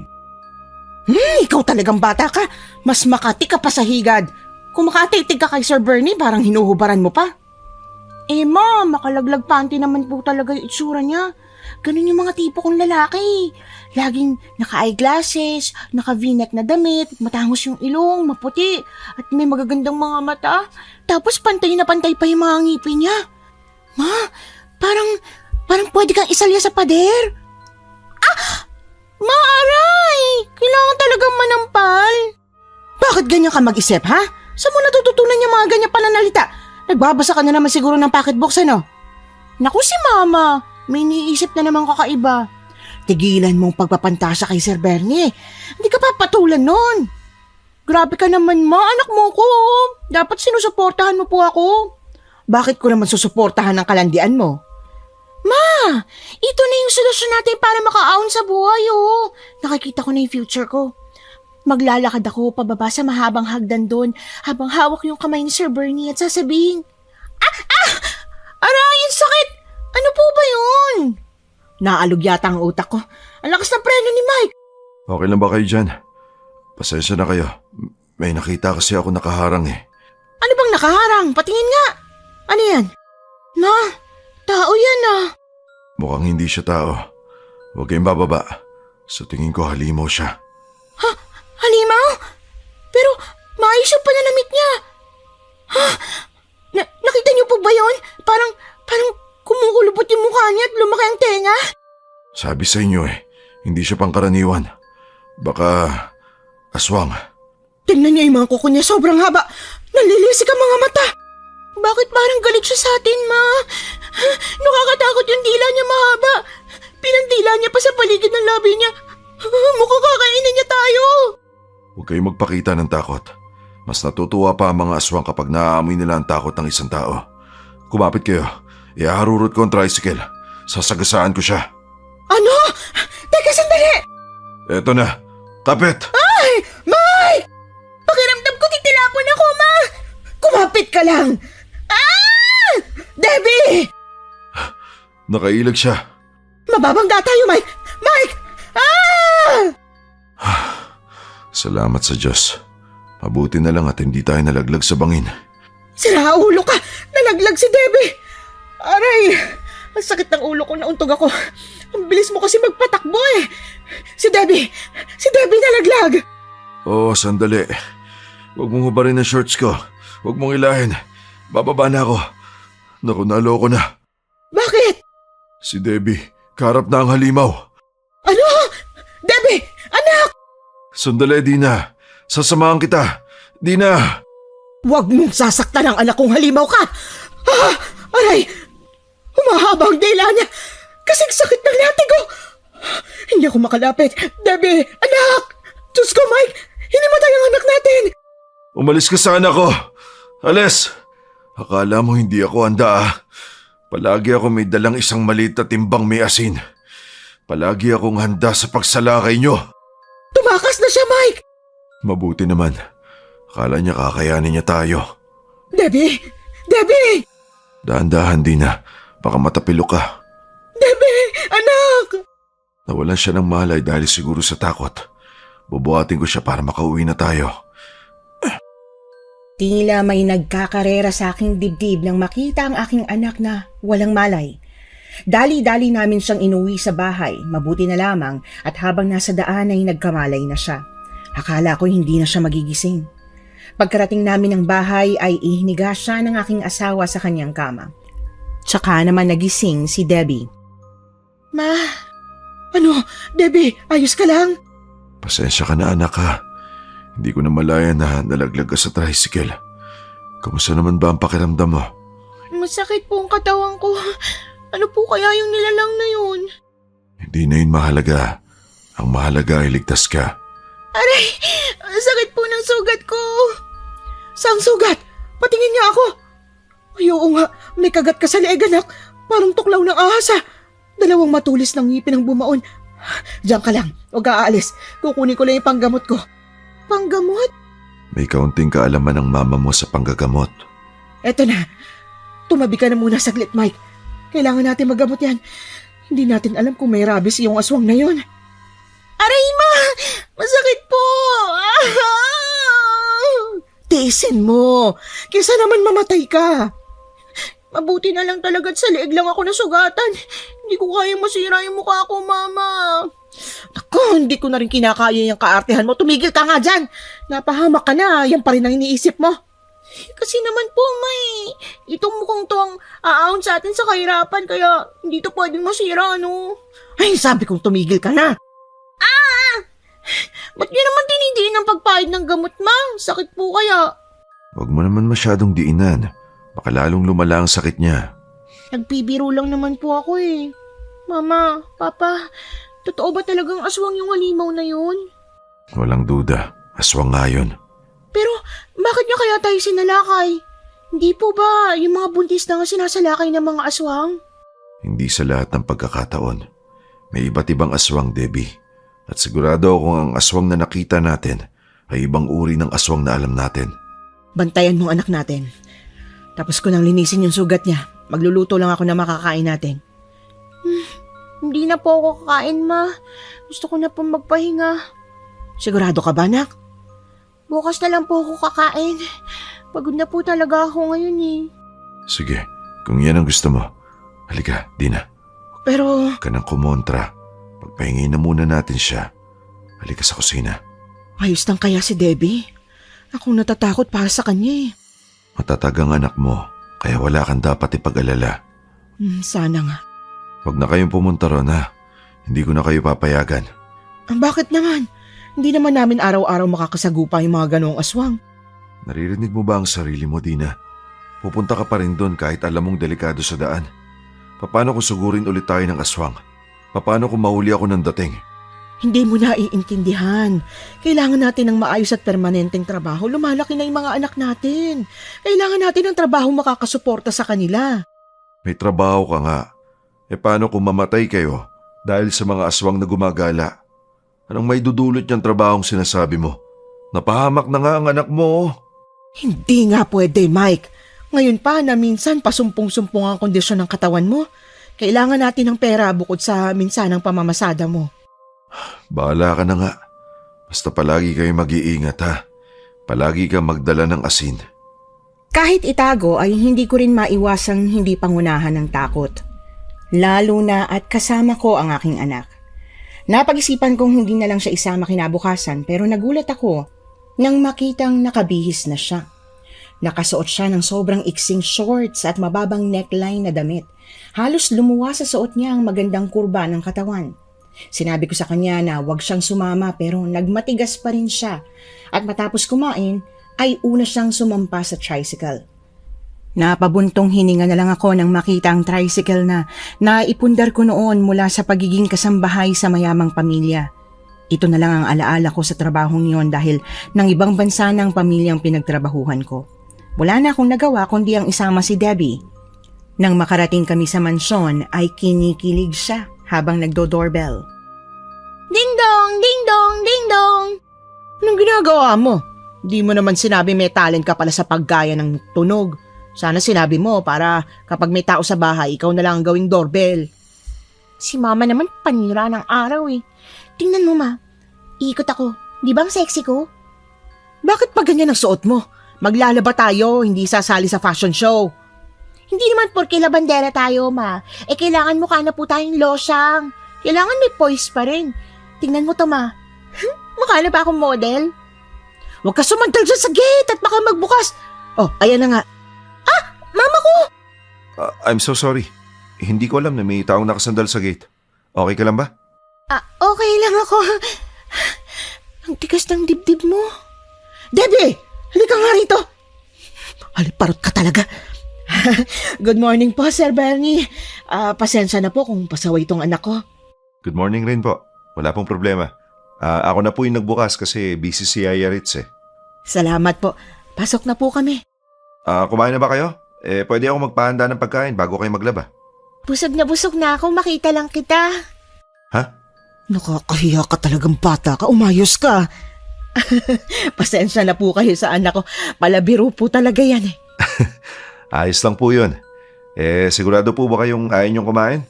Ikaw talagang bata ka. Mas makati ka pa sa higad. Kung makatitig ka kay Sir Bernie, parang hinuhubaran mo pa. Ma, makalaglag panty naman po talaga yung itsura niya. Ganun yung mga tipo kong lalaki. Laging naka-eyeglasses, naka-v-neck na damit, matangos yung ilong, maputi, at may magagandang mga mata. Tapos pantay na pantay pa yung mga ngipin niya. Ma, parang pwede kang isalya sa pader. Ma, aray! Kailangan talagang manampal. Bakit ganyan ka mag-isip, ha? Saan mo natututunan yung mga ganyan pananalita? Nagbabasa ka na naman siguro ng pocketbooks, ano? Naku si Mama, may iniisip na naman kakaiba. Tigilan mong pagpapantasya kay Sir Bernie. Hindi ka papatulan nun. Grabe ka naman, Ma, anak mo ko. Dapat sinusuportahan mo po ako. Bakit ko naman susuportahan ang kalandian mo? Ma, ito na yung solusyon natin para makaahon sa buhay, oh. Nakikita ko na yung future ko. Maglalakad ako pababa sa mahabang hagdan doon habang hawak yung kamay ni Sir Bernie at sasabihin, Aray, ang sakit! Ano po ba yun? Naalog yata ang utak ko. Ang lakas ng preno ni Mike. Okay lang ba kayo dyan? Pasensya na kayo. May nakita kasi ako nakaharang eh. Ano bang nakaharang? Patingin nga. Ano yan? Na, tao yan ah. Mukhang hindi siya tao. Huwag kayong bababa. Sa tingin ko halimaw siya. Halimaw? Pero maayos yung pananamit niya. Ha? Nakita niyo po ba yun? Parang kumukulubot yung mukha niya at lumaki ang tenga. Sabi sa inyo eh, hindi siya pangkaraniwan. Baka aswang. Tingnan niya yung mga kuko niya, sobrang haba. Nalilisik ang mga mata. Bakit parang galit siya sa atin, Ma? Nakakatakot yung dila niya mahaba. Pinandila niya pa sa paligid ng labi niya. Mukhang kakainin niya tayo. Huwag kayong magpakita ng takot. Mas natutuwa pa ang mga aswang kapag naaamoy nila ang takot ng isang tao. Kumapit kayo. Iaharurot ko ang tricycle. Sasagasaan ko siya. Ano? Teka, sandali! Eto na. Kapit! Ay! Mike! Pakiramdam ko titilapon ako, Ma! Kumapit ka lang! Ah! Debbie! Nakailag siya. Mababangga tayo, Mike! Mike! Ah! Salamat sa Diyos. Mabuti na lang at hindi tayo nalaglag sa bangin. Sira ulo ka! Nalaglag si Debbie! Aray! Ang sakit ng ulo ko, nauntog ako. Ang bilis mo kasi magpatakbo eh. Si Debbie nalaglag. Oo, sandali. Huwag mong hubarin ang shorts ko. Huwag mong ilahin. Bababa na ako. Naku, naloko na. Bakit? Si Debbie, kaharap na ang halimaw. Ano? Debbie! Anak! Sandali, Dina. Sasamahan kita. Dina! Huwag mong sasaktan ang anak kong halimaw ka! Ah! Aray! Humahaba ang dila niya! Kasing sakit ng latigo! Hindi ako makalapit. Debbie! Anak! Diyos ko, Mike! Hinimatay ang anak natin! Umalis ka sa anak ko. Alis! Akala mo hindi ako handa ah. Palagi ako may dalang isang maliit na timbang may asin. Palagi akong handa sa pagsalakay nyo. Tumakas na siya, Mike! Mabuti naman. Akala niya kakayanin niya tayo. Debbie! Debbie! Dahan-dahan, Dina. Baka matapilo ka. Debbie! Anak! Nawalan siya ng malay dahil siguro sa takot. Bubuhatin ko siya para makauwi na tayo. Tila may nagkakarera sa aking dibdib nang makita ang aking anak na walang malay. Dali-dali namin siyang inuwi sa bahay, mabuti na lamang at habang nasa daan ay nagkamalay na siya. Akala ko hindi na siya magigising. Pagkarating namin ng bahay ay ihiniga siya ng aking asawa sa kanyang kama. Tsaka naman nagising si Debbie. Ma! Ano? Debbie, ayos ka lang? Pasensya ka na anak ha. Hindi ko na malaya na nalaglag ka sa tricycle. Kamusta naman ba ang pakiramdam mo? Masakit po ang katawan ko. Ano po kaya yung nilalang na yun? Hindi na yun mahalaga. Ang mahalaga ay ligtas ka. Aray! Ang sakit po ng sugat ko. Saan sugat? Patingin niya ako. Ay, oo nga. May kagat ka sa leeg, anak. Parang tuklaw ng ahas, ah. Dalawang matulis ng ngipin ang bumaon. Diyan ka lang. Huwag ka aalis. Kukunin ko lang yung panggamot ko. Panggamot? May kaunting kaalaman ng mama mo sa panggagamot. Eto na. Tumabi ka na muna saglit, Mike. Kailangan natin maggamot yan. Hindi natin alam kung may rabies yung aswang na yon. Aray, Ma! Masakit po! Tiisin mo. Kaysa naman mamatay ka. Mabuti na lang talaga at sa leeg lang ako nasugatan. Hindi ko kaya masira yung mukha ko, Mama. Naku, hindi ko na rin kinakaya yung kaartehan mo. Tumigil ka nga dyan. Napahamak ka na. Yan pa rin ang iniisip mo. Kasi naman po, May. Itong mukhang to ang aahon sa atin sa kahirapan. Kaya hindi to pwedeng masira, ano? Ay, sabi kong tumigil ka na. Ba't niyo naman dinidiin ang pagpahid ng gamot, Ma? Sakit po kaya. Huwag mo naman masyadong diinan. Baka lalong lumala ang sakit niya. Nagpibiro lang naman po ako eh. Mama, Papa, totoo ba talagang aswang yung halimaw na yun? Walang duda. Aswang nga yun. Pero bakit niya kaya tayo sinalakay? Hindi po ba yung mga buntis na nga sinasalakay ng mga aswang? Hindi sa lahat ng pagkakataon. May iba't ibang aswang, Debbie. At sigurado akong ang aswang na nakita natin ay ibang uri ng aswang na alam natin. Bantayan mo anak natin. Tapos ko nang linisin yung sugat niya. Magluluto lang ako na makakain natin. Hindi na po ako kakain, Ma. Gusto ko na po magpahinga. Sigurado ka ba, anak? Bukas na lang po ako kakain. Pagod na po talaga ako ngayon eh. Sige, kung yan ang gusto mo. Halika, Dina. Pero, Huwag ka nang kumontra. Pagpahingin na muna natin siya. Halika sa kusina. ayos lang kaya si Debbie? Akong natatakot para sa kanya eh. Matatag ang anak mo, kaya wala kang dapat ipag-alala. Sana nga. Huwag na kayong pumunta ron, ha. Hindi ko na kayo papayagan. Bakit naman? Hindi naman namin araw-araw makakasagupa yung mga ganoong aswang. Naririnig mo ba ang sarili mo, Dina? Pupunta ka pa rin doon kahit alam mong delikado sa daan. Paano kung sugurin ulit tayo ng aswang? Paano kung mahuli ako ng dating? Hindi mo na iintindihan. Kailangan natin ng maayos at permanenteng trabaho. Lumalaki na yung mga anak natin. Kailangan natin ng trabaho makakasuporta sa kanila. May trabaho ka nga. Paano kung mamatay kayo dahil sa mga aswang na gumagala? Anong may dudulot niyang trabahong sinasabi mo? Napahamak na nga ang anak mo. Hindi nga pwede, Mike. Ngayon pa na minsan pasumpong-sumpong ang kondisyon ng katawan mo. Kailangan natin ng pera bukod sa minsanang pamamasada mo. Bahala ka na nga. Basta palagi kayo mag-iingat, ha. Palagi kang magdala ng asin. Kahit itago ay hindi ko rin maiwasang hindi pangunahan ng takot. Lalo na at kasama ko ang aking anak. Napag-isipan kong hindi na lang siya isama kinabukasan pero nagulat ako nang makitang nakabihis na siya. Nakasuot siya ng sobrang iksing shorts at mababang neckline na damit. Halos lumuwa sa suot niya ang magandang kurba ng katawan. Sinabi ko sa kanya na huwag siyang sumama pero nagmatigas pa rin siya at matapos kumain ay una siyang sumampa sa tricycle. Napabuntong hininga na lang ako nang makita ang tricycle na naipundar ko noon mula sa pagiging kasambahay sa mayamang pamilya. Ito na lang ang alaala ko sa trabahong niyon dahil ng ibang bansa ng pamilyang pinagtrabahuhan ko. Wala na akong nagawa kundi ang isama si Debbie. Nang makarating kami sa mansyon ay kinikilig siya habang nagdo-doorbell. Ding dong, ding dong, ding dong. Anong ginagawa mo? Di mo naman sinabi may talent ka pala sa paggaya ng tunog. Sana sinabi mo para kapag may tao sa bahay, ikaw na lang ang gawing doorbell. Si Mama naman panira ng araw eh. Tingnan mo, Ma. Ikot ako. Di ba ang sexy ko? Bakit pa ganyan ang suot mo? Maglalaba tayo, hindi sasali sa fashion show. Hindi naman porke labandera tayo, Ma. Kailangan mukha na po tayong losyang. Kailangan may poise pa rin. Tingnan mo to, Ma. Mukha na ba akong model? Huwag ka sumantal dyan sa gate at baka magbukas. Oh, ayan na nga. Mama ko! I'm so sorry. Hindi ko alam na may taong nakasandal sa gate. Okay ka lang ba? Okay lang ako. Ang tigas ng dibdib mo. Debbie! Halika nga rito. Haliparot ka talaga. Good morning po, Sir Bernie. Pasensya na po kung pasaway itong anak ko. Good morning rin po. Wala pong problema. Ako na po yung nagbukas kasi busy si Yaya Ritz eh. Salamat po. Pasok na po kami. Kumain na ba kayo? Pwede ako magpahanda ng pagkain bago kayo maglaba. Busog na ako. Makita lang kita. Ha? Nakakahiya ka talagang bata ka. Umayos ka. Pasensya na po kayo sa anak ko. Palabiro po talaga yan eh. Ayos lang po yun. Sigurado po ba kayong ayaw niyong kumain?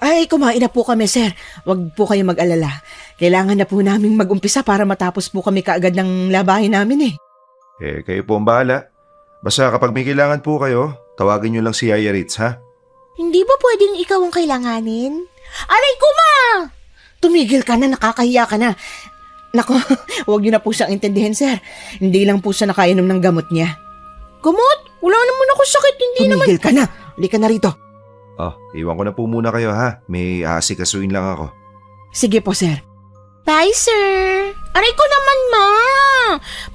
Ay, kumain na po kami, sir. Huwag po kayo mag-alala. Kailangan na po namin mag-umpisa para matapos po kami kaagad ng labahin namin eh. Kayo po ang bahala. Basta kapag may kailangan po kayo, tawagin niyo lang si Yaya Ritz, ha? Hindi ba pwedeng ikaw ang kailanganin? Aray ko, Ma! Tumigil ka na, nakakahiya ka na. Nako, huwag niyo na po siyang intindihin, sir. Hindi lang po siya nakainom ng gamot niya. Gamot? Wala naman ako sakit. Hindi naman. Tumigil ka na. Halika na rito. Iwan ko na po muna kayo, ha? May aasikasuin lang ako. Sige po, sir. Bye, sir. Aray ko naman, Ma.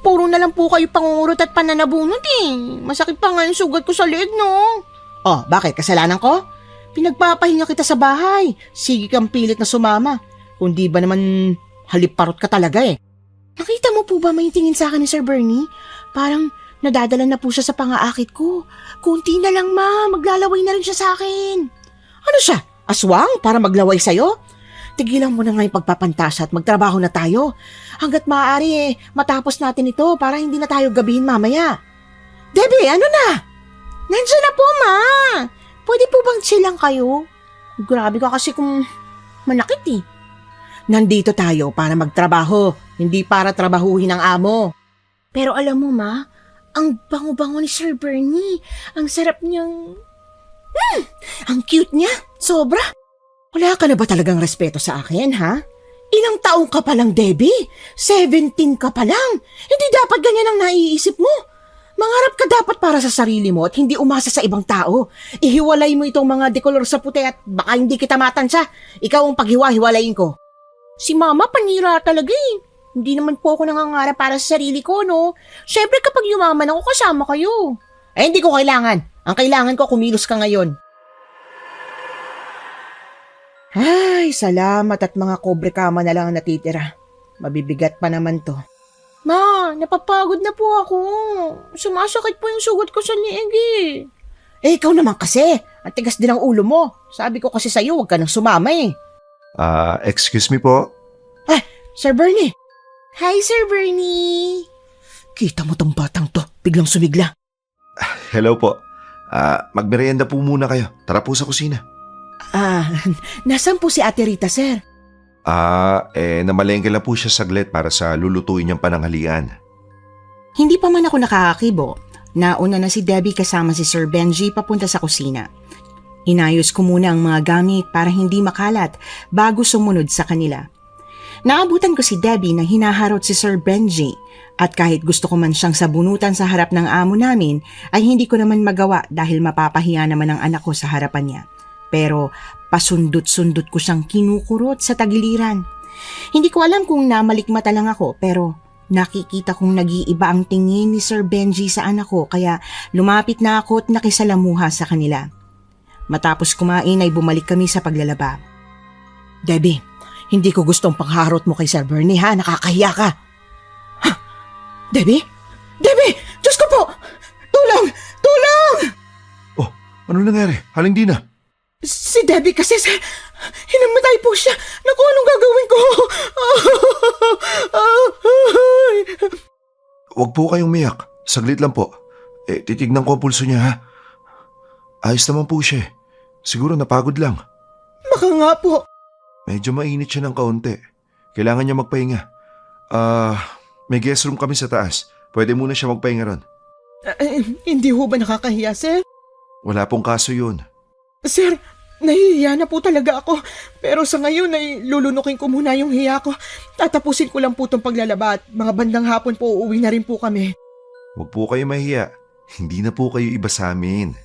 Puro na lang po kayo pangungurot at pananabunot eh. Masakit pa nga yung sugat ko sa leeg, no? Oh, bakit? Kasalanan ko? Pinagpapahinga kita sa bahay. Sige kang pilit na sumama. Kung di ba naman haliparot ka talaga eh. Nakita mo po ba may tingin sa akin ni Sir Bernie? Parang nadadala na po siya sa pangaakit ko. Kunti na lang, Ma. Maglalaway na rin siya sa akin. Ano siya? Aswang para maglaway sa'yo? Tigilan mo na nga yung pagpapantasa at magtrabaho na tayo. Hanggat maaari matapos natin ito para hindi na tayo gabihin mamaya. Debbie, ano na? Nandiyan na po, ma. Pwede po bang chill lang kayo? Grabe ka kasi kung manakit eh. Nandito tayo para magtrabaho, hindi para trabahuhin ang amo. Pero alam mo, ma, ang bango-bango ni Sir Bernie. Ang sarap niyang... Ang cute niya, sobra. Wala ka na ba talagang respeto sa akin, ha? Ilang taong ka pa lang, Debbie? 17 ka pa lang. Hindi dapat ganyan ang naiisip mo. Mangarap ka dapat para sa sarili mo at hindi umasa sa ibang tao. Ihiwalay mo itong mga dekolor sa puti at baka hindi kita matansya. Ikaw ang paghiwa-hiwalayin ko. Si Mama panira talaga eh. Hindi naman po ako nangangarap para sa sarili ko, no? Siyempre kapag yumaman ako, kasama kayo. Eh, hindi ko kailangan. Ang kailangan ko, kumilos ka ngayon. Ay, salamat at mga kobre kama na lang ang natitira. Mabibigat pa naman to. Ma, napapagod na po ako. Sumasakit po yung sugat ko sa liig eh. Eh, ikaw naman kasi. Ang tigas din ang ulo mo. Sabi ko kasi sa'yo, huwag ka nang sumama eh. Excuse me po. Sir Bernie, Hi, Sir Bernie. kita mo tong batang to. Biglang sumigla. Hello po. Magmerienda po muna kayo. Tara po sa kusina. Nasaan po si Ate Rita, sir? Namalengke lang po siya saglit para sa lulutuin niyang pananghalian. Hindi pa man ako nakakakibo. Nauna na si Debbie kasama si Sir Benji papunta sa kusina. Inayos ko muna ang mga gamit para hindi makalat bago sumunod sa kanila. Naabutan ko si Debbie na hinaharot si Sir Benji at kahit gusto ko man siyang sabunutan sa harap ng amo namin ay hindi ko naman magawa dahil mapapahiya naman ang anak ko sa harapan niya. Pero pasundot-sundot ko siyang kinukurot sa tagiliran. Hindi ko alam kung namalikmata lang ako pero nakikita kong nag-iiba ang tingin ni Sir Benji sa anak ko kaya lumapit na ako at nakisalamuha sa kanila. Matapos kumain ay bumalik kami sa paglalaba. Debbie, hindi ko gustong pangharot mo kay Sir Bernie, ha? Nakakahiya ka. Ha? Debbie? Debbie! Diyos ko po! Tulong! Tulong! Oh, ano nangyari? Haling di na. Si Debbie kasi, sir, hinamatay po siya. Naku, anong gagawin ko? Huwag po kayong umiyak. Saglit lang po. Titignan ko ang pulso niya, ha? Ayos naman po siya. Siguro napagod lang. Baka nga po. Medyo mainit siya ng kaunti. Kailangan niya magpahinga. May guest room kami sa taas. Pwede muna siya magpahinga ron. Hindi ho ba nakakahiya, sir? Wala pong kaso yun. Sir, nahihiya na po talaga ako. Pero sa ngayon ay lulunukin ko muna yung hiya ko. Tatapusin ko lang po itong paglalaba at mga bandang hapon po uuwi na rin po kami. Huwag po kayo mahiya. Hindi na po kayo iba sa amin.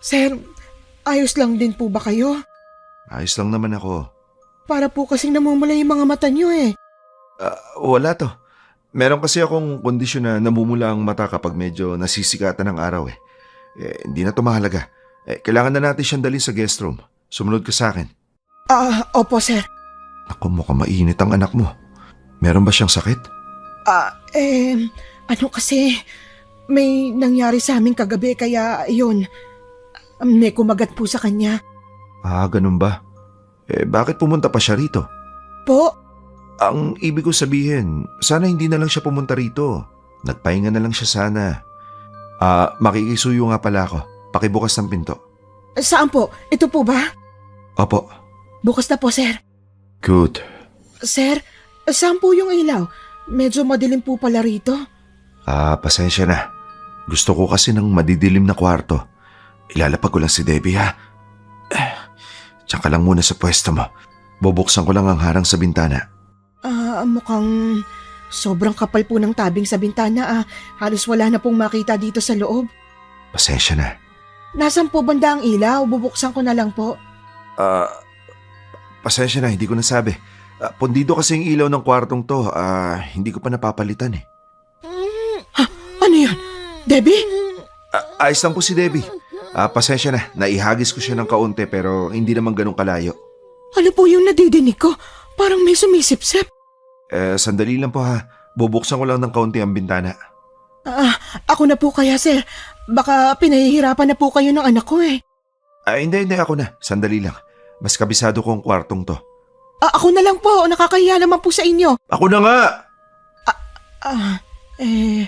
Sir, ayos lang din po ba kayo? Ayos lang naman ako. Para po kasing namumula yung mga mata niyo eh. Wala to. Meron kasi akong kondisyon na namumula ang mata kapag medyo nasisikatan ng araw eh. Hindi na to mahalaga. Kailangan na natin siyang dalhin sa guest room. Sumunod ka sa akin. Opo sir. Naku, mukhang mainit ang anak mo. Meron ba siyang sakit? Ano kasi, may nangyari sa amin kagabi kaya yun, may kumagat po sa kanya. Ganun ba? Bakit pumunta pa siya rito? Po? Ang ibig ko sabihin, sana hindi na lang siya pumunta rito. Nagpahinga na lang siya sana. Makikisuyo nga pala ako. Pakibukas ng pinto. Saan po? Ito po ba? Opo. Bukas na po sir. Good. Sir, saan po yung ilaw? Medyo madilim po pala rito. Pasensya na. Gusto ko kasi ng madidilim na kwarto. Ilalapag ko lang si Debbie, ha? Diyan ka lang muna sa pwesto mo. Bubuksan ko lang ang harang sa bintana. Mukhang sobrang kapal po ng tabing sa bintana. Halos wala na pong makita dito sa loob. Pasensya na. Nasaan po banda ang ilaw? Bubuksan ko na lang po. Pasensya na, hindi ko nasabi. Pundido kasi yung ilaw ng kwartong to. Hindi ko pa napapalitan eh. Ano yan? Debbie? Ayos lang po si Debbie. Pasensya na, naihagis ko siya ng kaunti pero hindi naman ganun kalayo. Ano po yung nadidinig ko? Parang may sumisip-sip. Sandali lang po ha. Bubuksan ko lang ng kaunti ang bintana. Ako na po kaya sir. Baka pinahihirapan na po kayo ng anak ko eh. Hindi ako na. Sandali lang. Mas kabisado ko ang kwartong to. Ako na lang po. Nakakahiya naman po sa inyo. Ako na nga! Eh...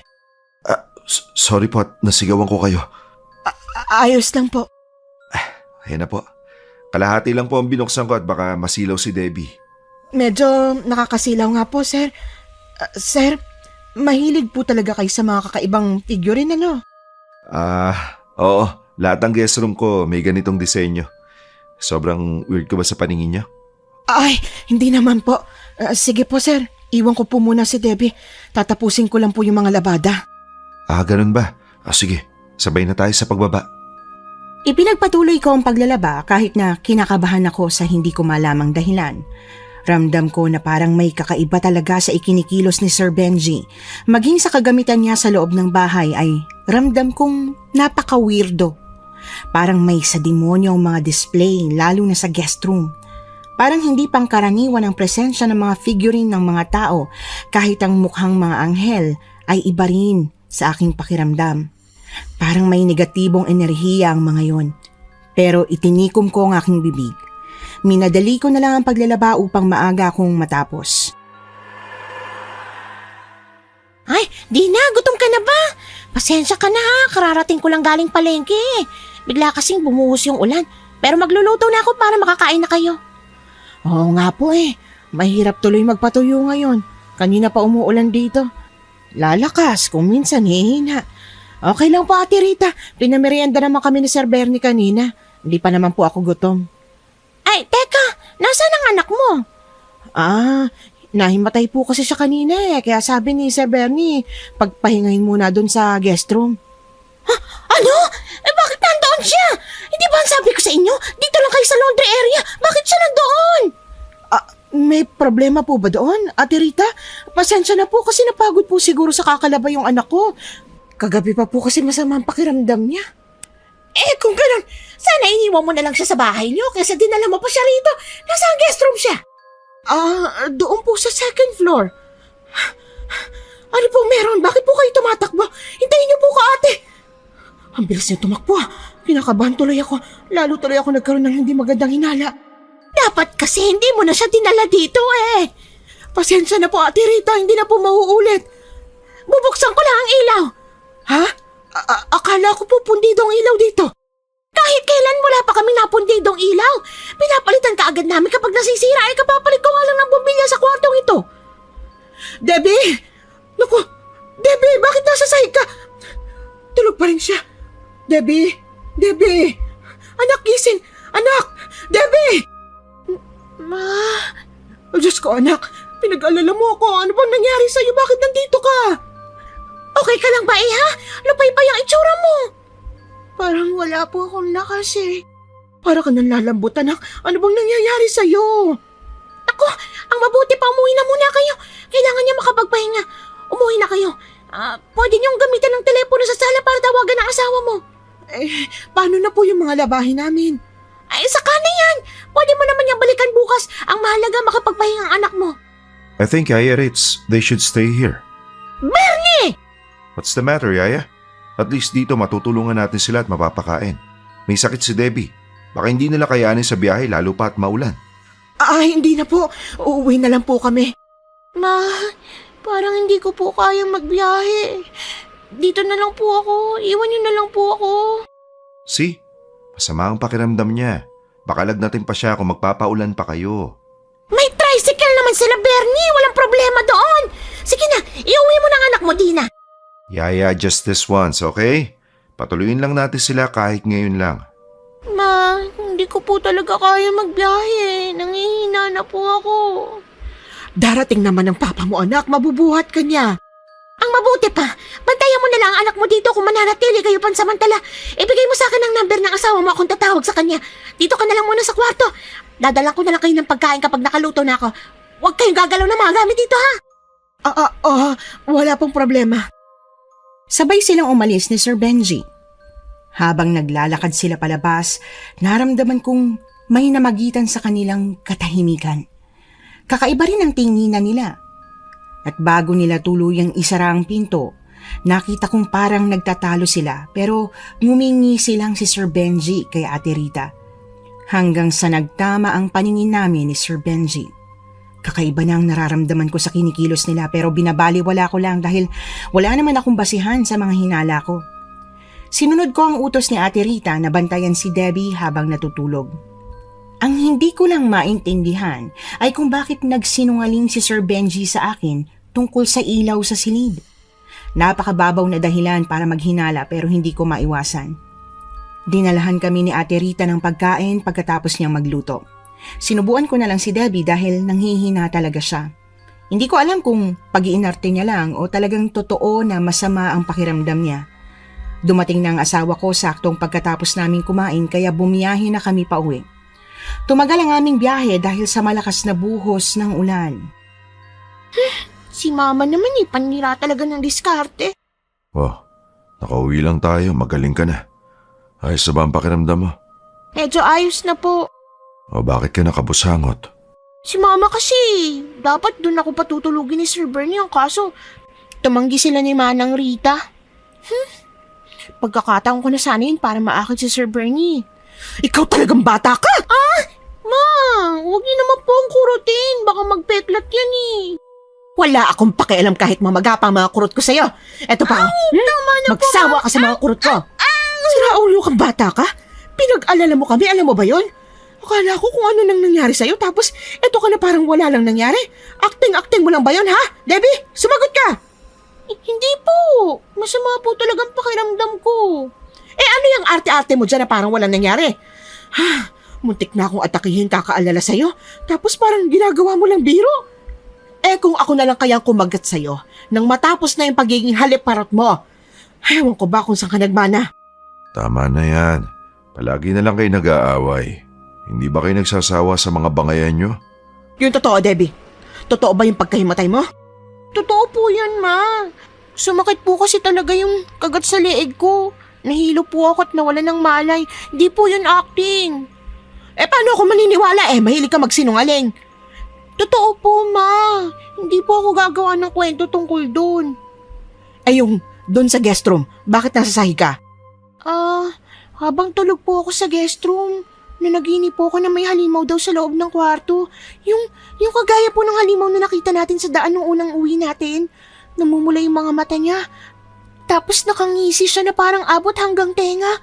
Sorry po at nasigawan ko kayo. Ayos lang po. Ayan na po. Kalahati lang po ang binuksan ko at baka masilaw si Debbie. Medyo nakakasilaw nga po, sir. Sir, mahilig po talaga kayo sa mga kakaibang figurine, ano? Oo. Lahat ng guest room ko may ganitong disenyo. Sobrang weird ko ba sa paningin niyo? Ay, hindi naman po. Sige po, sir. Iwan ko po muna si Debbie. Tatapusin ko lang po yung mga labada. Ganun ba? Sige. Sabay na tayo sa pagbaba. Ipinagpatuloy ko ang paglalaba kahit na kinakabahan ako sa hindi ko malamang dahilan. Ramdam ko na parang may kakaiba talaga sa ikinikilos ni Sir Benji. Maging sa kagamitan niya sa loob ng bahay ay ramdam kong napaka-weirdo. Parang may sa demonyo ang mga display lalo na sa guest room. Parang hindi pangkaraniwan ang presensya ng mga figurine ng mga tao kahit ang mukhang mga anghel ay iba rin sa aking pakiramdam. Parang may negatibong enerhiya ang mga yon. Pero itinikom ko ang aking bibig. Minadali ko na lang ang paglalaba upang maaga akong matapos. Ay, Dina, gutom ka na ba? Pasensya ka na ha, kararating ko lang galing palengke. Bigla kasing bumuhos yung ulan, pero magluluto na ako para makakain na kayo. Oo nga po eh. Mahirap tuloy magpatuyo ngayon. Kanina pa umuulan dito. Lalakas kung minsan hihina. Okay lang po, Ate Rita. Pinamerienda naman kami ni Sir Bernie kanina. Hindi pa naman po ako gutom. Ay, teka, nasaan ang anak mo? Nahimatay po kasi siya kanina eh. Kaya sabi ni Sir Bernie, pagpahingahin muna dun sa guest room. Ano? Bakit nandoon siya? Hindi ba ang sabi ko sa inyo? Dito lang kayo sa laundry area. Bakit siya nandoon? May problema po ba doon, Ate Rita? Pasensya na po kasi napagod po siguro sa kakalaba yung anak ko. Kagabi pa po kasi masama ang pakiramdam niya. Kung ganun, sana iniwan mo na lang siya sa bahay niyo kaysa dinala mo pa siya rito. Nasaan guest room siya? Doon po sa second floor. Ano po meron? Bakit po kayo tumatakbo? Hintayin niyo po ko, ate. Ang bilis niya tumakbo. Kinakabahan tuloy ako. Lalo tuloy ako nagkaroon ng hindi magandang hinala. Dapat kasi hindi mo na siya dinala dito eh. Pasensya na po, Ate Rita. Hindi na po mauulit. Bubuksan ko lang ang ilaw. Ha? Akala ko po pundidong ilaw dito. Kahit kailan wala pa kami napundidong ilaw. Pinapalitan ka agad namin kapag nasisira ay kapapalit ko nga lang ng bumbilya sa kwartong ito. Debbie! Naku! Debbie, bakit nasa sahig ka? Tulog pa rin siya. Debbie! Debbie! Anak, gising! Anak! Debbie! Oh, Diyos ko, anak. Pinag-alala mo ako. Ano bang nangyari sa'yo? Bakit nandito ka? Okay ka lang ba ha? Lupay pa yung itsura mo. Parang wala po akong lakas eh. Para ka nang lalambot, anak. Ano bang nangyayari sa'yo? Ako, ang mabuti pa umuwi na muna kayo. Kailangan niya makapagpahinga. Umuwi na kayo. Pwede niyong gamitin ng telepono sa sala para tawagan ang asawa mo. Paano na po yung mga labahin namin? Ay, saka na yan. Pwede mo naman niyang balikan bukas. Ang mahalaga makapagpahinga ang anak mo. I think, Yaya Ritz, they should stay here. Bernie! What's the matter, Yaya? At least dito matutulungan natin sila at mapapakain. May sakit si Debbie. Baka hindi nila kayanin sa biyahe lalo pa at maulan. Hindi na po. Uuwi na lang po kami. Ma, parang hindi ko po kayang magbiyahe. Dito na lang po ako. Iwan niyo na lang po ako. See? Masama ang pakiramdam niya. Baka lagnatin pa siya kung magpapaulan pa kayo. May tricycle naman sila, Bernie. Walang problema doon. Sige na, iuwi mo ng anak mo, Dina. Yaya, just this once, okay? Patuloyin lang natin sila kahit ngayon lang. Ma, hindi ko po talaga kaya magbiyahe. Nangihina na po ako. Darating naman ang papa mo, anak. Mabubuhat ka niya. Ang mabuti pa, bantayan mo na lang ang anak mo dito kung mananatili kayo pansamantala. Ibigay mo sa akin ang number ng asawa mo akong tatawag sa kanya. Dito ka na lang muna sa kwarto. Dadalang ko na lang kayo ng pagkain kapag nakaluto na ako. Huwag kayong gagalaw ng mga gamit dito, ha? Wala pong problema. Sabay silang umalis ni Sir Benji. Habang naglalakad sila palabas, naramdaman kong may namagitan sa kanilang katahimikan. Kakaiba rin ang tinginan nila. At bago nila tuluyang isara ang pinto, nakita kong parang nagtatalo sila pero ngumingi silang si Sir Benji kay Ate Rita. Hanggang sa nagtama ang paningin namin ni Sir Benji. Kakaiba na ang nararamdaman ko sa kinikilos nila pero binabaliwala ko lang dahil wala naman akong basihan sa mga hinala ko. Sinunod ko ang utos ni Ate Rita na bantayan si Debbie habang natutulog. Ang hindi ko lang maintindihan ay kung bakit nagsinungaling si Sir Benji sa akin tungkol sa ilaw sa silid. Napakababaw na dahilan para maghinala pero hindi ko maiwasan. Dinalahan kami ni Ate Rita ng pagkain pagkatapos niyang magluto. Sinubuan ko na lang si Debbie dahil nanghihina talaga siya. Hindi ko alam kung pag-iinarte niya lang o talagang totoo na masama ang pakiramdam niya. Dumating na ang asawa ko saktong pagkatapos naming kumain kaya bumiyahe na kami pauwi. Tumagal ang aming biyahe dahil sa malakas na buhos ng ulan. Si mama naman panira talaga ng diskarte. Oh, nakauwi lang tayo. Magaling ka na. Ayos na ba ang pakiramdam mo? Medyo ayos na po. O bakit ka nakabusangot? Si mama kasi, dapat doon ako patutulugin ni Sir Bernie ang kaso tumanggi sila ni Manang Rita. Pagkakataon ko na sana yun para maakit si Sir Bernie. Ikaw talagang bata ka! Ma, huwag niyo naman po ang kurutin. Baka magpeklat yan Wala akong pakialam kahit mamagapa ang mga kurot ko sa'yo. Eto pa, Tama na po. magsawa ka sa mga kurot ko. Sira ulo kang bata ka? Pinag-alala mo kami, alam mo ba yon? Akala ko kung ano nang nangyari sa'yo tapos eto ka na parang wala lang nangyari. Acting-acting mo lang ba yon, ha? Debbie, sumagot ka! Hindi po. Masama po talagang pakiramdam ko. Ano yung arte-arte mo dyan na parang walang nangyari? Muntik na akong atakihin kakaalala sa'yo tapos parang ginagawa mo lang biro. Kung ako na lang kayang kumagat sa'yo nang matapos na yung pagiging haliparot mo. Ewan ko ba kung saan ka nagmana? Tama na yan. Palagi na lang kayo nag-aaway. Hindi ba kayo nagsasawa sa mga bangayan nyo? Yung totoo, Debbie. Totoo ba yung pagkahimatay mo? Totoo po yan, Ma. Sumakit po kasi talaga yung kagat sa leeg ko. Nahilo po ako at nawala ng malay. Di po yun acting. Paano ako maniniwala? Mahilig ka magsinungaling. Totoo po, Ma. Hindi po ako gagawa ng kwento tungkol doon. Yung doon sa guest room, bakit nasa sahig ka? Habang tulog po ako sa guest room, nanaginip po ako na may halimaw daw sa loob ng kwarto. Yung kagaya po ng halimaw na nakita natin sa daan nung unang uwi natin. Namumula yung mga mata niya. Tapos nakangisi siya na parang abot hanggang tenga.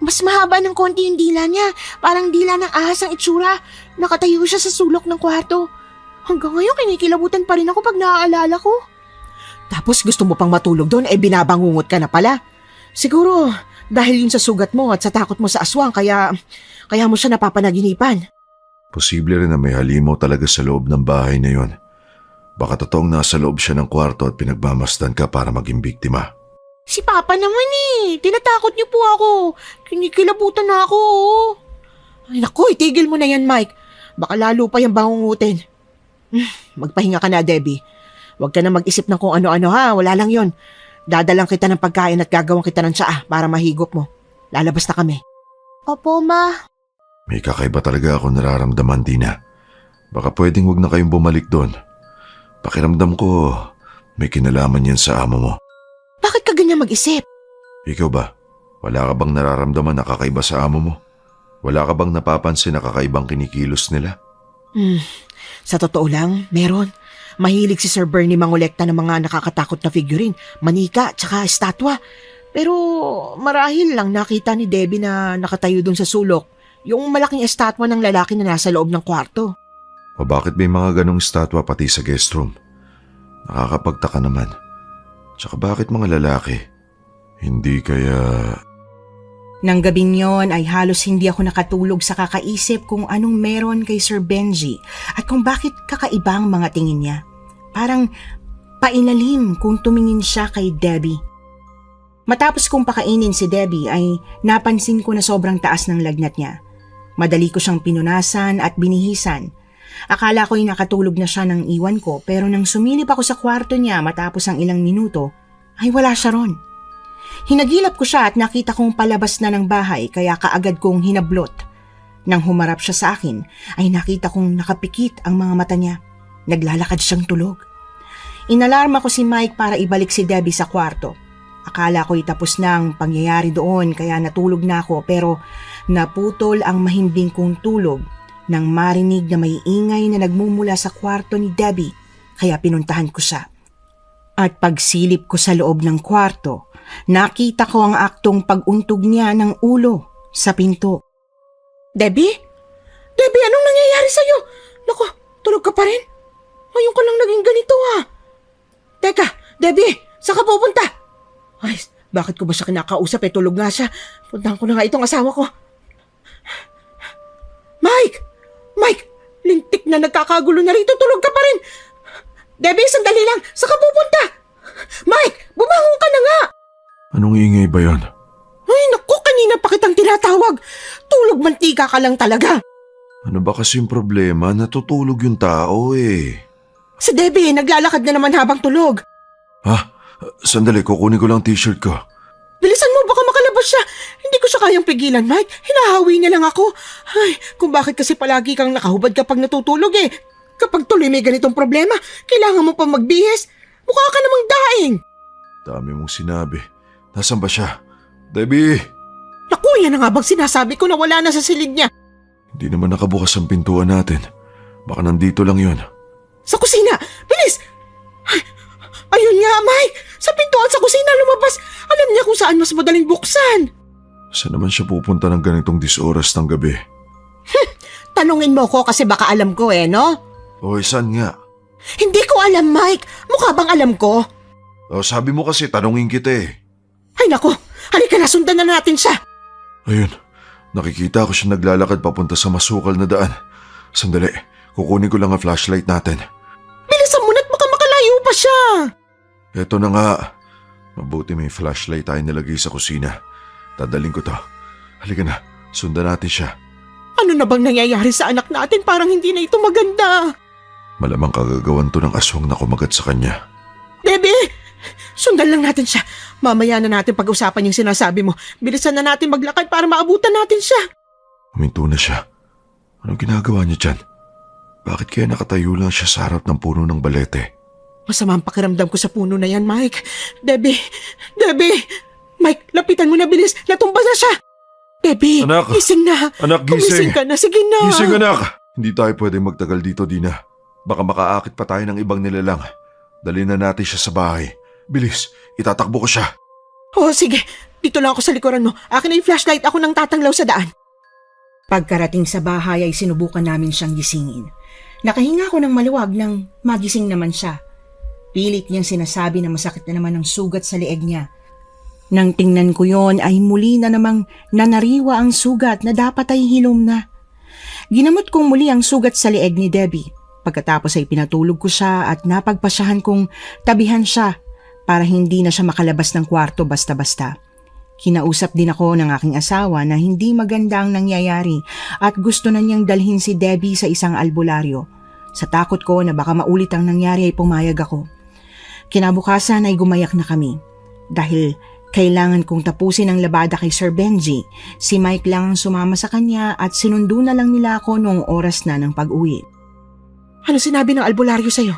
Mas mahaba ng konti yung dila niya. Parang dila ng ahas ang itsura. Nakatayo siya sa sulok ng kwarto. Hanggang ngayon kinikilabutan pa rin ako pag naaalala ko. Tapos gusto mo pang matulog doon, binabangungot ka na pala. Siguro, dahil yun sa sugat mo at sa takot mo sa aswang, kaya mo siya napapanaginipan. Posible rin na may halimaw talaga sa loob ng bahay na yon. Baka totoong nasa loob siya ng kwarto at pinagmamasdan ka para maging biktima. Si Papa naman tinatakot niyo po ako. Kinikilabutan na ako. Ay naku, itigil mo na yan, Mike. Baka lalo pa yung bangungutin. Magpahinga ka na, Debbie. Huwag ka na mag-isip ng kung ano-ano ha, wala lang yon. Dadalang kita ng pagkain at gagawin kita ng tsaa para mahigop mo. Lalabas na kami. Opo, Ma. May kakaiba talaga ako nararamdaman, Dina. Baka pwedeng wag na kayong bumalik doon. Pakiramdam ko, may kinalaman yan sa amo mo. Bakit ka ganyan mag-isip? Ikaw ba? Wala ka bang nararamdaman na kakaiba sa amo mo? Wala ka bang napapansin na kakaibang kinikilos nila? Sa totoo lang, meron. Mahilig si Sir Bernie mangolekta ng mga nakakatakot na figurine, manika, tsaka estatwa. Pero marahil lang nakita ni Debbie na nakatayo dun sa sulok, yung malaking estatwa ng lalaki na nasa loob ng kwarto. O bakit may mga ganong estatwa pati sa guest room? Nakakapagtaka naman. Tsaka bakit mga lalaki? Hindi kaya... Nang gabing yon ay halos hindi ako nakatulog sa kakaisip kung anong meron kay Sir Benji at kung bakit kakaiba ang mga tingin niya. Parang pailalim kung tumingin siya kay Debbie. Matapos kong pakainin si Debbie ay napansin ko na sobrang taas ng lagnat niya. Madali ko siyang pinunasan at binihisan. Akala ko'y nakatulog na siya nang iwan ko pero nang sumilip ako sa kwarto niya matapos ang ilang minuto ay wala siya ron. Hinagilap ko siya at nakita kong palabas na ng bahay kaya kaagad kong hinablot. Nang humarap siya sa akin ay nakita kong nakapikit ang mga mata niya. Naglalakad siyang tulog. Inalarma ko si Mike para ibalik si Debbie sa kwarto. Akala ko'y tapos na ang pangyayari doon kaya natulog na ako pero naputol ang mahimbing kong tulog nang marinig na may ingay na nagmumula sa kwarto ni Debbie kaya pinuntahan ko siya. At pagsilip ko sa loob ng kwarto nakita ko ang aktong pag-untog niya ng ulo sa pinto. Debbie? Debbie, anong nangyayari sa'yo? Naku, tulog ka pa rin? Ngayon ka lang naging ganito Teka, Debbie, saan ka pupunta? Ay, bakit ko ba siya kinakausap tulog nga siya. Puntahan ko na nga itong asawa ko. Mike! Mike! Lintik na nagkakagulo na rito, tulog ka pa rin! Debbie, sandali lang, saan ka pupunta? Mike, bumangon ka na nga! Anong ingay ba yon? Ay, naku, kanina pa kitang tinatawag. Tulog mantika ka lang talaga. Ano ba kasi yung problema? Natutulog yung tao Si Debbie, naglalakad na naman habang tulog. Ha? Sandali, kukunin ko lang t-shirt ko. Bilisan mo, baka makalabas siya. Hindi ko siya kayang pigilan, Mike. Hinahawi niya lang ako. Ay, kung bakit kasi palagi kang nakahubad kapag natutulog Kapag tuloy may ganitong problema, kailangan mo pa magbihis. Mukha ka namang daing. Dami mong sinabi. Nasaan ba siya? Debbie! Naku, yan na nga bang sinasabi ko na wala na sa silid niya. Hindi naman nakabukas ang pintuan natin. Baka nandito lang yon. Sa kusina! Bilis! Ay, ayun nga, Mike! Sa pintuan sa kusina lumabas! Alam niya kung saan mas madaling buksan! Saan naman siya pupunta ng ganitong disoras ng gabi? Tanungin mo ko kasi baka alam ko no? Hoy, saan nga? Hindi ko alam, Mike! Mukha bang alam ko? Sabi mo kasi tanungin kita Ay naku! Halika na, sundan na natin siya! Ayun, nakikita ko siya naglalakad papunta sa masukal na daan. Sandali, kukunin ko lang ang flashlight natin. Bilisan mo na't baka makalayo pa siya! Eto na nga. Mabuti may flashlight tayo nilagay sa kusina. Dadaling ko to. Halika na, sundan natin siya. Ano na bang nangyayari sa anak natin? Parang hindi na ito maganda. Malamang kagagawan to ng aswang na kumagat sa kanya. Debbie! Sundan lang natin siya. Mamaya na natin pag-usapan yung sinasabi mo. Bilisan na natin maglakad para maabutan natin siya. Huminto na siya. Anong ginagawa niya dyan? Bakit kaya nakatayo lang siya sa harap ng puno ng balete? Masama ang pakiramdam ko sa puno na yan, Mike. Debbie! Debbie! Mike, lapitan mo na bilis. Natumba na siya. Debbie, Anak! gising na. Anak, Gumising ka na. Sige na. Gising, anak! Hindi tayo pwedeng magtagal dito, Dina. Baka makaakit pa tayo ng ibang nilalang. Dali na natin siya sa bahay. Bilis, itatakbo ko siya. Oh, sige. Dito lang ako sa likuran mo. Akin na yung flashlight. Ako nang tatanglaw sa daan. Pagkarating sa bahay ay sinubukan namin siyang gisingin. Nakahinga ako ng maluwag nang magising naman siya. Pilit niyang sinasabi na masakit na naman ang sugat sa leeg niya. Nang tingnan ko yon ay muli na namang nanariwa ang sugat na dapat ay hilom na. Ginamot kong muli ang sugat sa leeg ni Debbie. Pagkatapos ay pinatulog ko siya at napagpasyahan kong tabihan siya para hindi na siya makalabas ng kwarto basta-basta. Kinausap din ako ng aking asawa na hindi maganda ang nangyayari at gusto na niyang dalhin si Debbie sa isang albularyo. Sa takot ko na baka maulit ang nangyari ay pumayag ako. Kinabukasan ay gumayak na kami. Dahil kailangan kong tapusin ang labada kay Sir Benji, si Mike lang ang sumama sa kanya at sinundo na lang nila ako noong oras na ng pag-uwi. Ano sinabi ng albularyo sa'yo?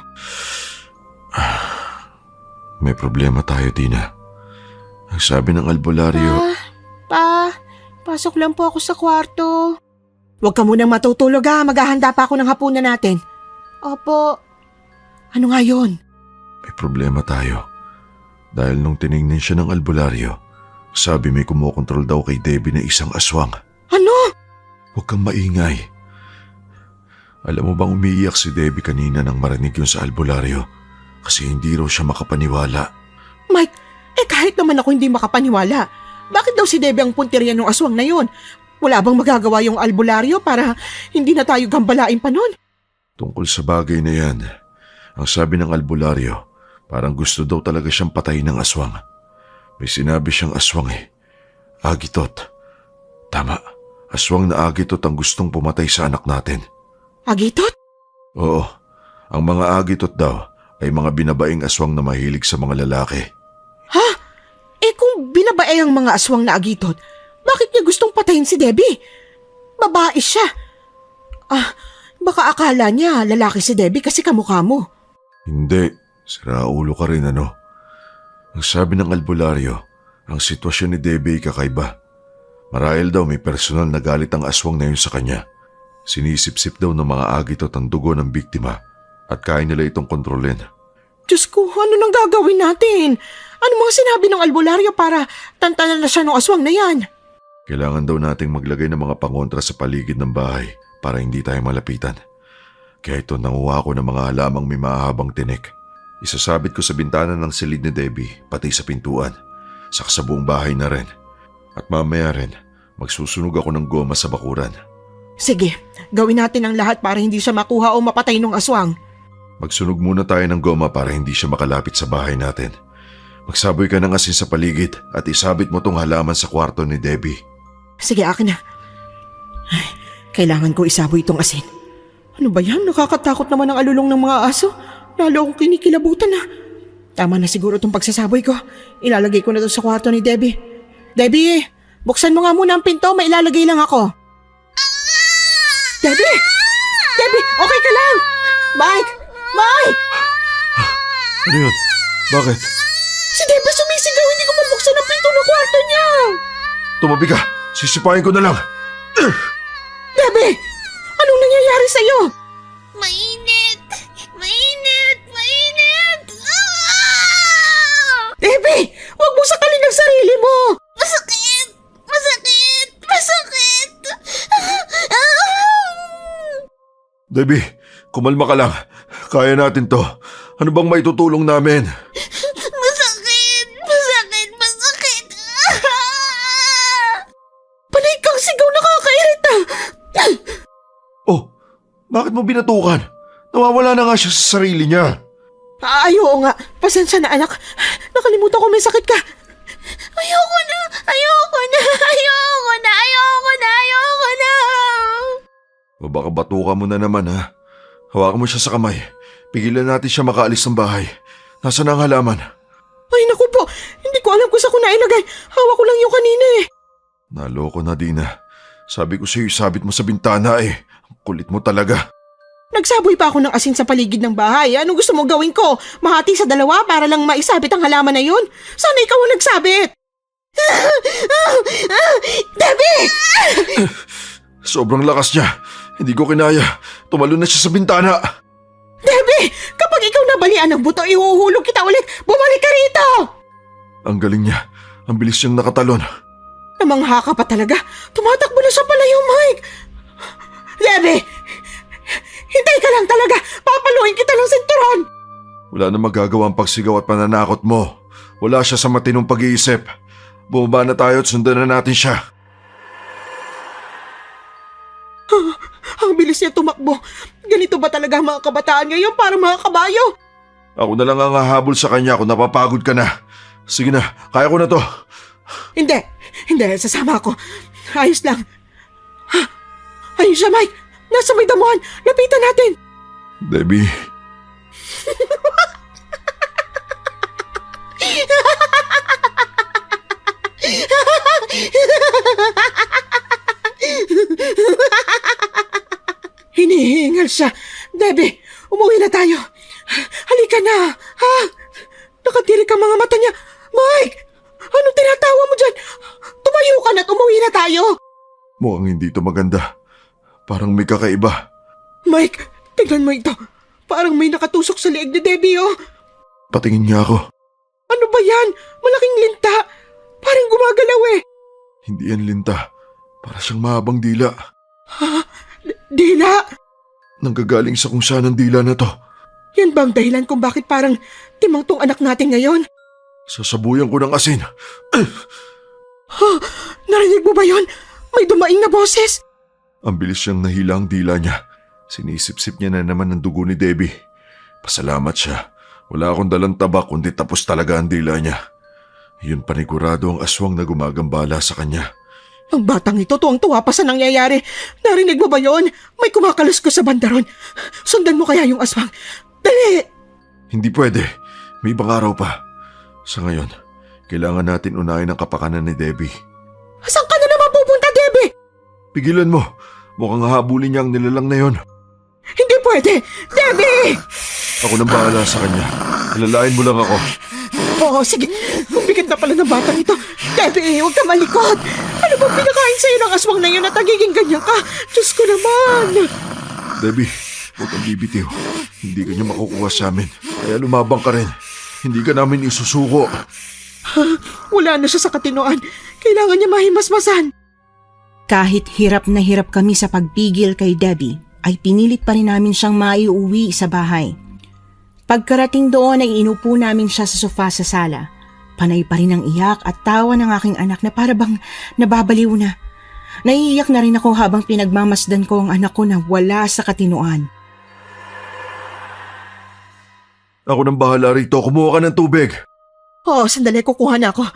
May problema tayo, Dina. Ang sabi ng albularyo... Pasok lang po ako sa kwarto. Huwag ka munang matutulog maghahanda pa ako ng hapunan natin. Opo. Ano nga yun? May problema tayo. Dahil nung tinignan siya ng albularyo, sabi may kumokontrol daw kay Debbie na isang aswang. Ano? Huwag kang maingay. Alam mo bang umiiyak si Debbie kanina nang marinig yun sa albularyo? Kasi hindi raw siya makapaniwala. Mike, kahit naman ako hindi makapaniwala. Bakit daw si Debbie ang punteriya ng aswang na yun? Wala bang magagawa yung albularyo para hindi na tayo gambalain pa nun? Tungkol sa bagay na yan, ang sabi ng albularyo, parang gusto daw talaga siyang patayin ng aswang. May sinabi siyang aswang Agitot. Tama, aswang na agitot ang gustong pumatay sa anak natin. Agitot? Oo, ang mga agitot daw ay mga binabaing aswang na mahilig sa mga lalaki. Ha? Kung binabae ang mga aswang na agitot, bakit niya gustong patayin si Debbie? Babae siya. Baka akala niya lalaki si Debbie kasi kamukha mo. Hindi, siraulo ka rin Ang sabi ng albularyo, ang sitwasyon ni Debbie ay kakaiba. Marahil daw may personal na galit ang aswang na yun sa kanya. Sinisip-sip daw ng mga agitot ang dugo ng biktima at kaya nila itong kontrolin. Diyos ko, ano nang gagawin natin? Ano mga sinabi ng albularyo para tantanan na siya ng aswang na yan? Kailangan daw nating maglagay ng mga pangontra sa paligid ng bahay para hindi tayo malapitan. Kaya ito nanguha ko ng mga halamang may mahabang tinik. Isasabit ko sa bintana ng silid ni Debbie, pati sa pintuan. Saka sa buong bahay na rin. At mamaya rin, magsusunog ako ng goma sa bakuran. Sige, gawin natin ang lahat para hindi siya makuha o mapatay ng aswang. Magsunog muna tayo ng goma para hindi siya makalapit sa bahay natin. Magsaboy ka ng asin sa paligid at isabit mo tong halaman sa kwarto ni Debbie. Sige, akin na. Ay, kailangan ko isaboy itong asin. Ano ba yan? Nakakatakot naman ang alulong ng mga aso. Lalo akong kinikilabutan na. Tama na siguro itong pagsasaboy ko. Ilalagay ko na ito sa kwarto ni Debbie. Debbie, buksan mo nga muna ang pinto. May ilalagay lang ako. Debbie! Debbie, okay ka lang? Mike! Mike! Ano yun? Bakit? Si Debbie sumisigaw. Hindi ko mabuksan ang pinto ng kwarto niya. Tumabi ka! Sisipain ko na lang! Debbie! Anong nangyayari sa'yo? Mainit! Mainit! Mainit! Ah! Debbie! Huwag mo sakalin ang sarili mo! Masakit! Masakit! Masakit! Ah! Debbie, kumalma ka lang. Kaya natin to. Ano bang maitutulong namin? Masakit! Masakit! Masakit! Ah! Panay kang sigaw, nakakairita! Oh, bakit mo binatukan? Nawawala na nga siya sa sarili niya. Oo nga. Pasensya na, anak. Nakalimutan ko may sakit ka. Ayoko na! Ayoko na! Ayoko na! Ayoko na! Ayoko na! O baka batukan mo na naman ha. Hawakan mo siya sa kamay. Pigilan natin siya makaalis ng bahay. Nasaan ang halaman? Ay, naku po. Hindi ko alam kung saan ko nailagay. Hawak ko lang yung kanina eh. Naloko na, Dina. Sabi ko sa'yo, sabit mo sa bintana eh. Ang kulit mo talaga. Nagsaboy pa ako ng asin sa paligid ng bahay. Anong gusto mo gawin ko? Mahati sa dalawa para lang maisabit ang halaman na yun? Sana ikaw ang nagsabit. Debbie! Sobrang lakas niya. Hindi ko kinaya. Tumalon na siya sa bintana. Debbie! Kapag ikaw nabalian ng buto, ihuhulog kita ulit. Bumalik ka rito! Ang galing niya. Ang bilis niyang nakatalon. Namangha ka pa talaga. Tumatakbo na siya palayo, Mike. Debbie! Hintay ka lang talaga. Papaluin kita ng sinturon. Wala na magagawa ang pagsigaw at pananakot mo. Wala siya sa matinong pag-iisip. Bumaba na tayo at sundan na natin siya. Ang bilis niya tumakbo. Ganito ba talaga ang mga kabataan ngayon? Parang mga kabayo. Ako na lang ang hahabol sa kanya kung napapagod ka na. Sige na, kaya ko na to. Hindi. Sasama ako. Ayos lang. Ha? Ayun siya, Mike. Nasa may damuhan. Lapitan natin. Debbie. Hinihingal siya. Debbie, umuwi na tayo. Halika na. Ha? Nakatirik ang mga mata niya. Mike! Anong tinatawa mo dyan? Tumayo ka na at umuwi na tayo. Mukhang hindi to maganda. Parang may kakaiba. Mike, tingnan mo ito. Parang may nakatusok sa leeg ni Debbie, oh. Patingin niya ako. Ano ba yan? Malaking linta. Parang gumagalaw eh. Hindi yan linta. Para siyang mahabang dila. Dila? Nanggagaling sa kung saan ang dila na to. Yan ba ang dahilan kung bakit parang timang tong anak natin ngayon? Sasabuyan ko ng asin. Narinig mo ba yon? May dumaing na boses. Ang bilis siyang nahila ang dila niya. Sinisip-sip niya na naman ang dugo ni Debbie. Pasalamat siya. Wala akong dalang tabak kundi tapos talaga ang dila niya. Yun panigurado ang aswang na gumagambala sa kanya. Ang batang ito, tuwang-tuwa pa sa nangyayari. Narinig mo ba yon? May kumakaluskos sa bandaron. Sundan mo kaya yung aswang. Dali! Hindi pwede. May ibang araw pa. Sa ngayon, kailangan natin unahin ang kapakanan ni Debbie. Saan ka na naman pupunta, Debbie? Pigilan mo. Mukhang habulin niya ang nilalang na yon. Hindi pwede! Debbie! Ako nang bahala sa kanya. Ilalain mo lang ako. Oo, sige. Kumbigat na pala ng batang ito. Debbie, huwag ka malikot. Ano bang pinakain sa'yo ng aswang na yun at nagiging ganyan ka? Diyos ko naman. Debbie, huwag kang bibitiw. Hindi ka niya makukuha sa amin. Kaya lumabang ka rin. Hindi ka namin isusuko. Wala na siya sa katinoan. Kailangan niya mahimasmasan. Kahit hirap na hirap kami sa pagpigil kay Debbie, ay pinilit pa rin namin siyang maiuwi sa bahay. Pagkarating doon ay inupo namin siya sa sofa sa sala. Panay pa rin ang iyak at tawa ng aking anak na para bang nababaliw na. Naiiyak na rin ako habang pinagmamasdan ko ang anak ko na wala sa katinoan. Ako nang bahala rito. Kumuha ka ng tubig. Oo, sandali, kukuha na ako.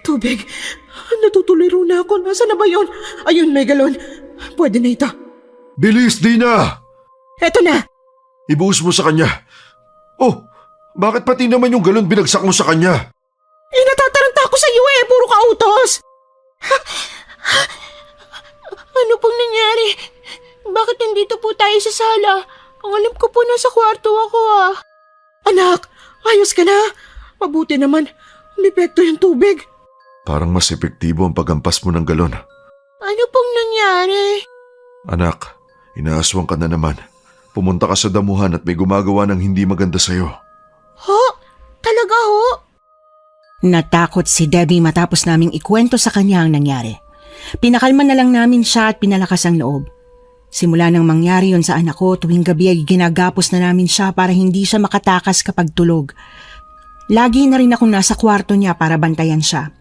Tubig. Natutuliro na ako. Nasaan na ba yun? Ayun, may galon. Pwede na ito. Bilis, Dina! Eto na! Ibuhos mo sa kanya. Oh, bakit pati naman yung galon binagsak mo sa kanya? Natataranta ako sa iyo puro ka utos! Ano pong nangyari? Bakit nandito po tayo sa sala? Ang alam ko po nasa kwarto ako Anak, ayos ka na? Mabuti naman, umepekto yung tubig. Parang mas epektibo ang paghampas mo ng galon. Ano pong nangyari? Anak, inaaswang ka na naman. Pumunta ka sa damuhan at may gumagawa ng hindi maganda sa'yo. Ho? Talaga ho? Natakot si Debbie matapos naming ikwento sa kanya ang nangyari. Pinakalma na lang namin siya at pinalakas ang loob. Simula nang mangyari yon sa anak ko, tuwing gabi ay ginagapos na namin siya para hindi siya makatakas kapag tulog. Lagi na rin akong nasa kwarto niya para bantayan siya.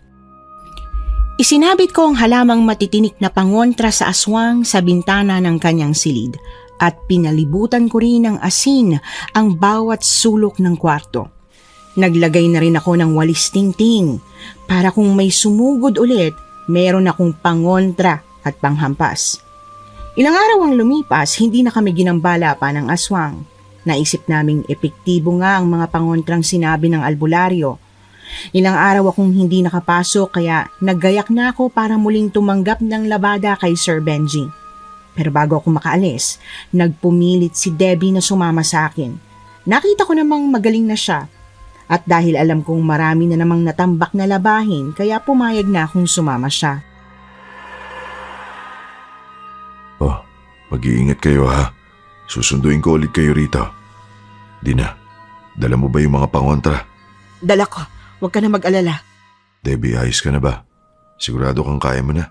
Isinabit ko ang halamang matitinik na pangontra sa aswang sa bintana ng kanyang silid at pinalibutan ko rin ng asin ang bawat sulok ng kwarto. Naglagay na rin ako ng walis tingting para kung may sumugod ulit, meron akong pangontra at panghampas. Ilang araw ang lumipas, hindi na kami ginambala pa ng aswang. Naisip naming epektibo nga ang mga pangontrang sinabi ng albularyo. Ilang araw akong hindi nakapasok kaya naggayak na ako para muling tumanggap ng labada kay Sir Benji. Pero bago ako makaalis, nagpumilit si Debbie na sumama sa akin. Nakita ko namang magaling na siya. At dahil alam kong marami na namang natambak na labahin, kaya pumayag na akong sumama siya. Oh, mag-iingat kayo ha. Susunduin ko ulit kayo rito. Dina, dala mo ba yung mga pangontra? Dala ko, huwag ka na mag-alala. Debbie, ayos ka na ba? Sigurado kang kaya mo na?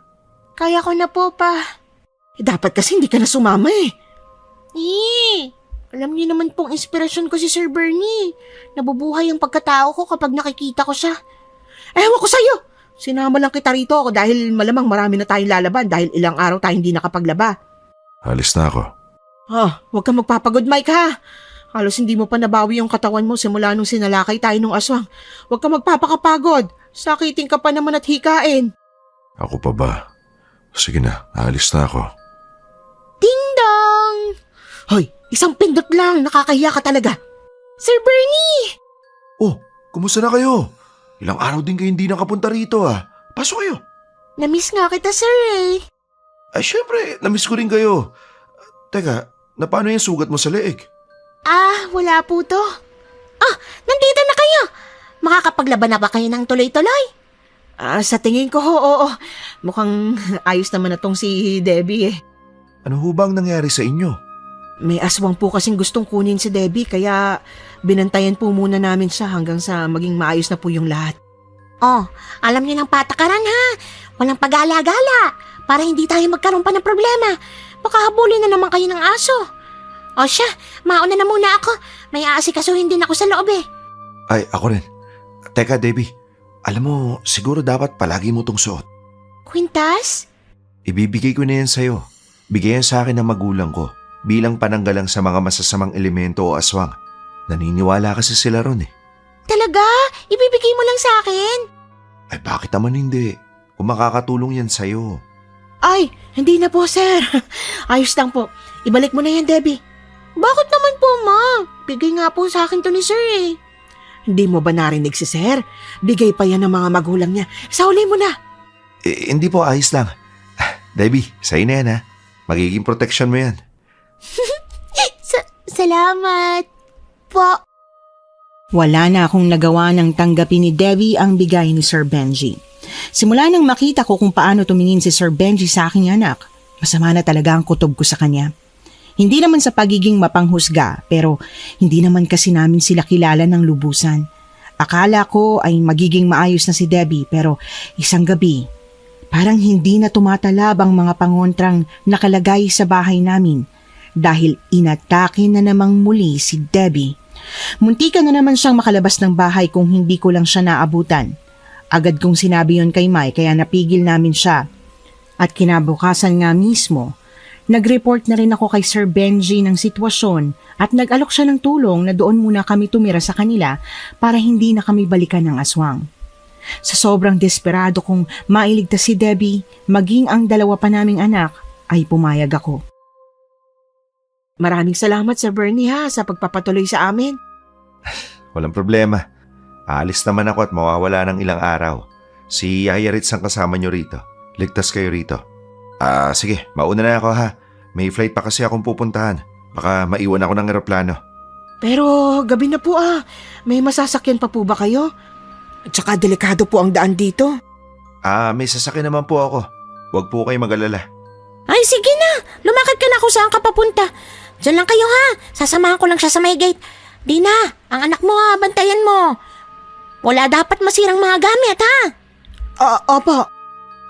Kaya ko na po pa. Dapat kasi hindi ka na sumama Alam niyo naman pong inspirasyon ko si Sir Bernie. Nabubuhay ang pagkatao ko kapag nakikita ko siya. Ewan ko sa'yo! Sinama lang kita rito ako dahil malamang marami na tayong lalaban dahil ilang araw tayo hindi nakapaglaba. Alis na ako. Huwag kang magpapagod, Mike ha. Halos hindi mo pa nabawi yung katawan mo simula nung sinalakay tayo nung aswang. Huwag kang magpapakapagod. Sakitin ka pa naman at hikain. Ako pa ba? Sige na, aalis na ako. Ding dong! Hoy, isang pindot lang. Nakakahiya ka talaga. Sir Bernie! Oh, kumusta na kayo? Ilang araw din kayo hindi nakapunta rito Pasok kayo. Namiss nga kita, sir Ay, syempre, namiss ko rin kayo. Teka, paano yung sugat mo sa leeg? Wala po to. Nandito na kayo. Makakapaglaban na ba kayo ng tuloy-tuloy? Sa tingin ko, oo. Mukhang ayos naman na tong si Debbie Ano ho bang nangyari sa inyo? May aswang po kasing gustong kunin si Debbie kaya binantayan po muna namin siya hanggang sa maging maayos na po yung lahat. Alam niyo ng patakaran ha. Walang pag-alagala para hindi tayo magkaroon pa ng problema. Baka habulin na naman kayo ng aso. O siya, mauna na muna ako. May aasikasuhin din ako sa loob Ay, ako rin. Teka, Debbie. Alam mo, siguro dapat palagi mo tong suot. Quintas? Ibibigay ko na yan sa'yo. Bigay yan sa akin ng magulang ko. Bilang pananggalang sa mga masasamang elemento o aswang. Naniniwala kasi sila ron Talaga? Ibibigay mo lang sa akin? Ay bakit naman hindi? Kung makakatulong yan sa'yo. Ay, hindi na po sir. Ayos lang po. Ibalik mo na yan, Debbie. Bakit naman po, ma? Bigay nga po sa akin to ni sir Hindi mo ba narinig si sir? Bigay pa yan ng mga magulang niya. Sauli mo na. Hindi po, ayos lang. Debbie, sa'yo na yan Magiging protection mo yan. Salamat po. Wala na akong nagawa ng tanggapin ni Debbie ang bigay ni Sir Benji. Simula nang makita ko kung paano tumingin si Sir Benji sa aking anak, masama na talaga ang kutob ko sa kanya. Hindi naman sa pagiging mapanghusga, pero hindi naman kasi namin sila kilala ng lubusan. Akala ko ay magiging maayos na si Debbie pero isang gabi, parang hindi na tumatalab ang mga pangontrang nakalagay sa bahay namin dahil inatake na namang muli si Debbie. Muntikan na naman siyang makalabas ng bahay kung hindi ko lang siya naabutan. Agad kong sinabi yon kay Mike kaya napigil namin siya. At kinabukasan nga mismo, nag-report na rin ako kay Sir Benji ng sitwasyon at nag-alok siya ng tulong na doon muna kami tumira sa kanila para hindi na kami balikan ng aswang. Sa sobrang desperado kong mailigtas si Debbie, maging ang dalawa pa naming anak, ay pumayag ako. Maraming salamat Sir Bernie sa pagpapatuloy sa amin. Walang problema. Aalis naman ako at mawawala ng ilang araw. Si Yaya Ritz ang kasama nyo rito. Ligtas kayo rito. Sige, mauna na ako ha. May flight pa kasi akong pupuntahan. Baka maiwan ako ng eroplano. Pero gabi na po May masasakyan pa po ba kayo? At saka delikado po ang daan dito. May sasakyan naman po ako. Huwag po kayo mag-alala. Ay, sige na. Lumakad ka na kung saan ka papunta. Diyan lang kayo Sasamahan ko lang siya sa may gate. Dina, ang anak mo bantayan mo. Wala dapat masirang mga gamit Opo.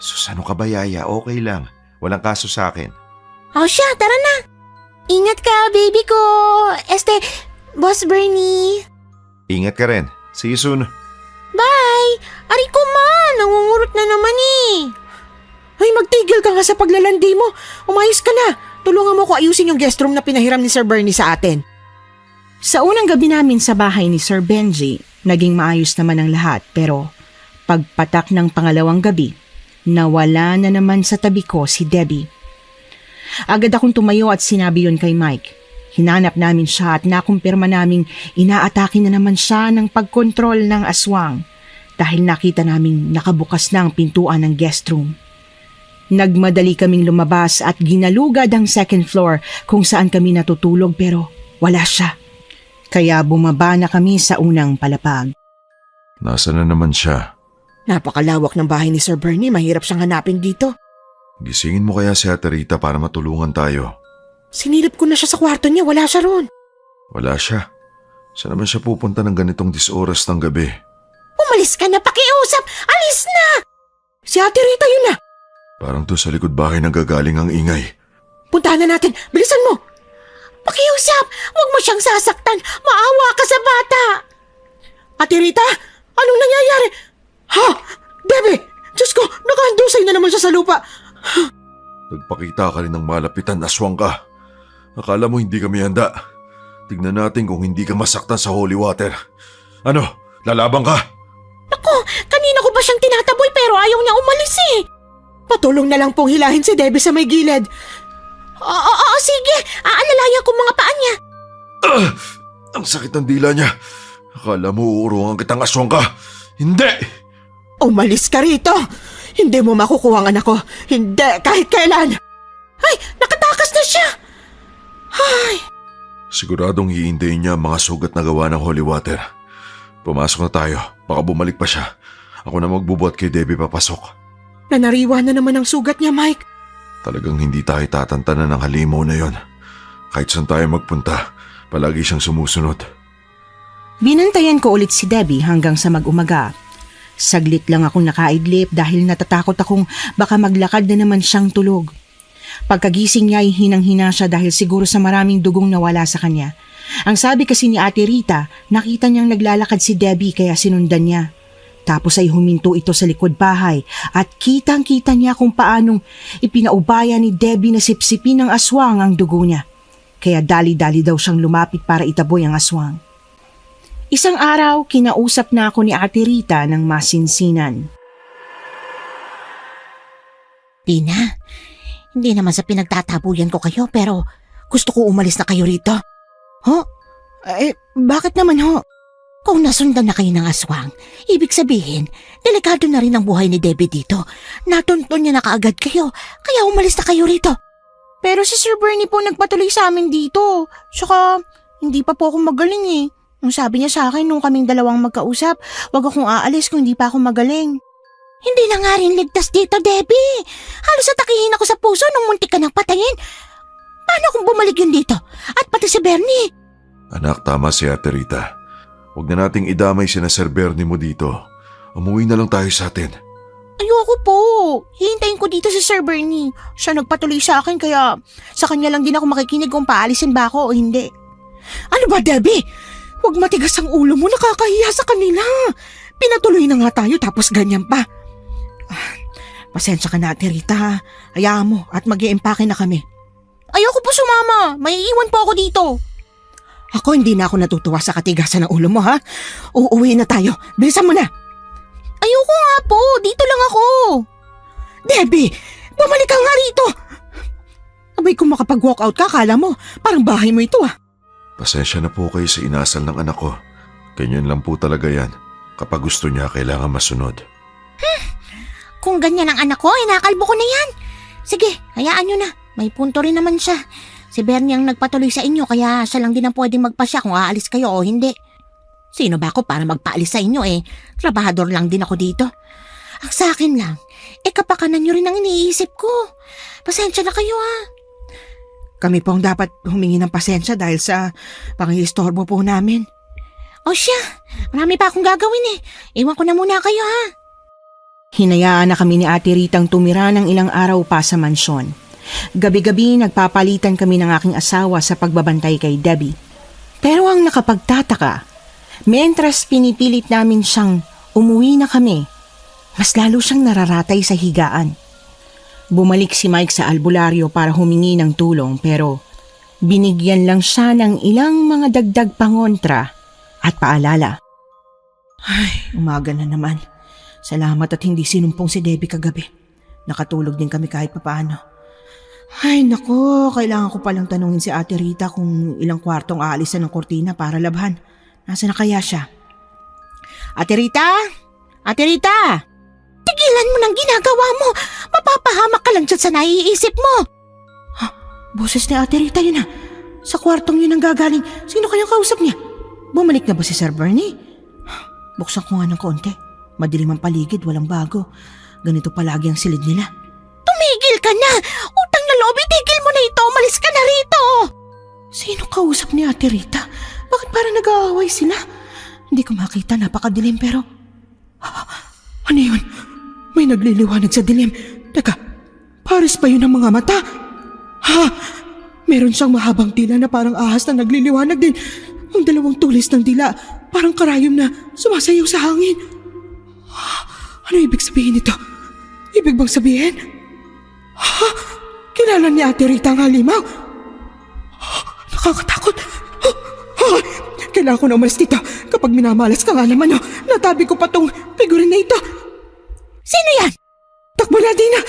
Sus, ano ka ba, Yaya? Okay lang. Walang kaso sa akin. Siya, tara na. Ingat ka, baby ko. Boss Bernie. Ingat ka rin. See you soon. Bye. Ari ko nangungurot na naman Ay, magtigil ka nga sa paglalandi mo. Umayos ka na. Tulungan mo ko ayusin yung guest room na pinahiram ni Sir Bernie sa atin. Sa unang gabi namin sa bahay ni Sir Benji, naging maayos naman ang lahat pero pagpatak ng pangalawang gabi, nawala na naman sa tabi ko si Debbie. Agad akong tumayo at sinabi yon kay Mike. Hinanap namin siya at nakumpirma naming inaatake na naman siya ng pagkontrol ng aswang dahil nakita naming nakabukas na ang pintuan ng guest room. Nagmadali kaming lumabas at ginalugad ang second floor kung saan kami natutulog pero wala siya. Kaya bumaba na kami sa unang palapag. Nasaan na naman siya? Napakalawak ng bahay ni Sir Bernie, mahirap siyang hanapin dito. Gisingin mo kaya si Ate Rita para matulungan tayo. Sinilip ko na siya sa kwarto niya, wala siya ron. Wala siya. Saan naman siya pupunta ng ganitong disoras ng gabi? Umalis ka na, pakiusap. Alis na. Si Ate Rita yun na. Parang to sa likod bahay nang gagaling ang ingay. Puntahan na natin, bilisan mo. Pakiusap. Huwag mo siyang sasaktan. Maawa ka sa bata. Ate Rita, anong nangyayari? Debbie! Diyos ko, nakahandusay na naman siya sa lupa. Nagpakita ka rin ng malapitan, aswang ka. Akala mo hindi kami handa. Tignan natin kung hindi ka masaktan sa holy water. Ano, lalabang ka? Naku, kanina ko ba siyang tinataboy pero ayaw niya umalis Patulong na lang pong hilahin si Debbie sa may gilid. Oo, sige. Aalalayan ko mga paa niya. Ang sakit ng dila niya. Akala mo uurungan kitang aswang ka. Hindi! Umalis ka rito. Hindi mo makukuha ang anak ko. Hindi, kahit kailan. Ay, nakatakas na siya. Siguradong hihintayin niya ang mga sugat na gawa ng holy water. Pumasok na tayo. Baka bumalik pa siya. Ako na magbubuhat kay Debbie papasok. Nanariwa na naman ang sugat niya, Mike. Talagang hindi tayo tatantanan ng halimaw na yon. Kahit saan tayo magpunta, palagi siyang sumusunod. Binantayan ko ulit si Debbie hanggang sa mag-umaga. Saglit lang akong nakaidlip dahil natatakot akong baka maglakad na naman siyang tulog. Pagkagising niya ay hinang-hina siya dahil siguro sa maraming dugong nawala sa kanya. Ang sabi kasi ni Ate Rita, nakita niyang naglalakad si Debbie kaya sinundan niya. Tapos ay huminto ito sa likod bahay at kitang-kita niya kung paanong ipinaubaya ni Debbie na sipsipin ng aswang ang dugo niya. Kaya dali-dali daw siyang lumapit para itaboy ang aswang. Isang araw, kinausap na ako ni Ate Rita ng masinsinan. Tina, hindi naman sa pinagtatabuyan ko kayo pero gusto ko umalis na kayo rito. Bakit naman ho? Kung nasundan na kayo ng aswang, ibig sabihin, delikado na rin ang buhay ni Debbie dito. Natuntun niya na kaagad kayo, kaya umalis na kayo rito. Pero si Sir Bernie po nagpatuloy sa amin dito. Tsaka, hindi pa po ako magaling Nung sabi niya sa akin nung kaming dalawang magkausap, wag akong aalis kung hindi pa ako magaling. Hindi na nga rin ligtas dito, Debbie. Halos atakihin ako sa puso nung muntik ka nang patayin. Paano kung bumalik yun dito? At pati si Bernie? Anak, tama si Ate Rita. Huwag na nating idamay sina Sir Bernie mo dito. Umuwi na lang tayo sa atin. Ayoko po. Hihintayin ko dito si Sir Bernie. Siya nagpatuloy sa akin kaya sa kanya lang din ako makikinig kung paalisin ba ako o hindi. Ano ba, Debbie? Huwag matigas ang ulo mo, nakakahiya sa kanila. Pinatuloy na nga tayo tapos ganyan pa. Pasensya ka na, Ate Rita. Hayaan mo at mag-iimpake na kami. Ayoko po sumama. May iwan po ako dito. Ako hindi na ako natutuwa sa katigasan ng ulo mo, ha? Uuwi na tayo. Bilisan mo na. Ayoko nga po. Dito lang ako. Debbie, bumalik ka nga rito. Abay, kung makapag-walk out ka, kala mo, parang bahay mo ito, ah. Pasensya na po kayo sa inasal ng anak ko. Ganyan lang po talaga yan. Kapag gusto niya, kailangan masunod. Kung ganyan ang anak ko, inakalbo ko na yan. Sige, hayaan nyo na. May punto rin naman siya. Si Bernie ang nagpatuloy sa inyo kaya siya lang din ang pwedeng magpasya kung aalis kayo o hindi. Sino ba ako para magpaalis sa inyo eh? Trabahador lang din ako dito. Ang sa akin lang, kapakanan nyo rin ang iniisip ko. Pasensya na kayo ha. Kami po ang dapat humingi ng pasensya dahil sa pangiistorbo po namin. O siya, marami pa akong gagawin eh. Iwan ko na muna kayo ha. Hinayaan na kami ni Ate Ritang tumira ng ilang araw pa sa mansyon. Gabi-gabi nagpapalitan kami ng aking asawa sa pagbabantay kay Debbie. Pero ang nakapagtataka, mentras pinipilit namin siyang umuwi na kami, mas lalo siyang nararatay sa higaan. Bumalik si Mike sa albularyo para humingi ng tulong pero binigyan lang siya ng ilang mga dagdag pangontra at paalala. Ay, umaga na naman. Salamat at hindi sinumpong si Debbie kagabi. Nakatulog din kami kahit papaano. Ay nako, kailangan ko palang tanungin si Ate Rita kung ilang kwartong aalisan ng kortina para labhan. Nasaan na kaya siya? Ate Rita? Ate Rita! Tigilan mo ng ginagawa mo. Mapapahamak ka lang dyan sa naiisip mo. Boses ni Ate Rita yun, sa kwartong yun ang gagaling. Sino kayang kausap niya? Bumalik na ba si Sir Bernie? Buksan ko nga ng konti. Madilim ang paligid, walang bago. Ganito palagi ang silid nila. Tumigil ka na. Utang na loob, itigil mo na ito. Umalis ka na rito. Sino kausap ni Ate Rita? Bakit parang nag-aaway sila? Hindi ko makita, napakadilim pero... Ano yun? May nagliliwanag sa dilim. Teka, pares pa yun ang mga mata. Meron siyang mahabang dila na parang ahas na nagliliwanag din. Ang dalawang tulis ng dila, parang karayom na sumasayaw sa hangin. Ano ibig sabihin nito? Ibig bang sabihin? Kilala ni Ate Rita ang halimaw. Nakakatakot. Kailangan ko na umalis dito. Kapag minamalas ka nga naman, natabi ko pa tong figure na ito. Sino yan? Takbo na, Dina.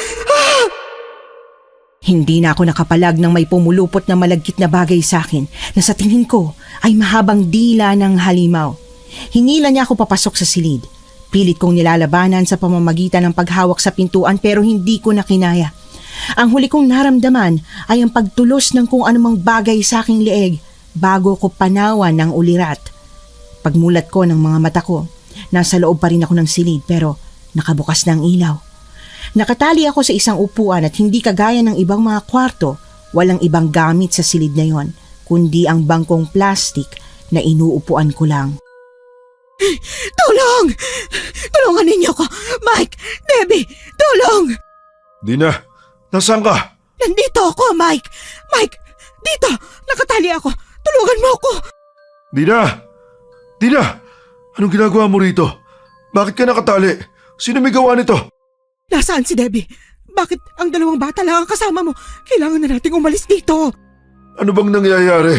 Hindi na ako nakapalag nang may pumulupot na malagkit na bagay sa akin na sa tingin ko ay mahabang dila ng halimaw. Hinila niya ako papasok sa silid. Pilit kong nilalabanan sa pamamagitan ng paghawak sa pintuan pero hindi ko na kinaya. Ang huli kong naramdaman ay ang pagtulos ng kung anumang bagay sa aking leeg bago ko panawan ng ulirat. Pagmulat ko ng mga mata ko, nasa loob pa rin ako ng silid pero nakabukas na ang ilaw. Nakatali ako sa isang upuan at hindi kagaya ng ibang mga kwarto, walang ibang gamit sa silid na yon, kundi ang bangkong plastik na inuupuan ko lang. Tulong! Tulungan ninyo ko! Mike! Debbie! Tulong! Dina, nasaan ka? Nandito ako, Mike! Mike! Dito! Nakatali ako! Tulungan mo ako! Dina! Dina! Anong ginagawa mo rito? Bakit ka nakatali? Sino may gawa nito? Nasaan si Debbie? Bakit ang dalawang bata lang ang kasama mo? Kailangan na nating umalis dito! Ano bang nangyayari?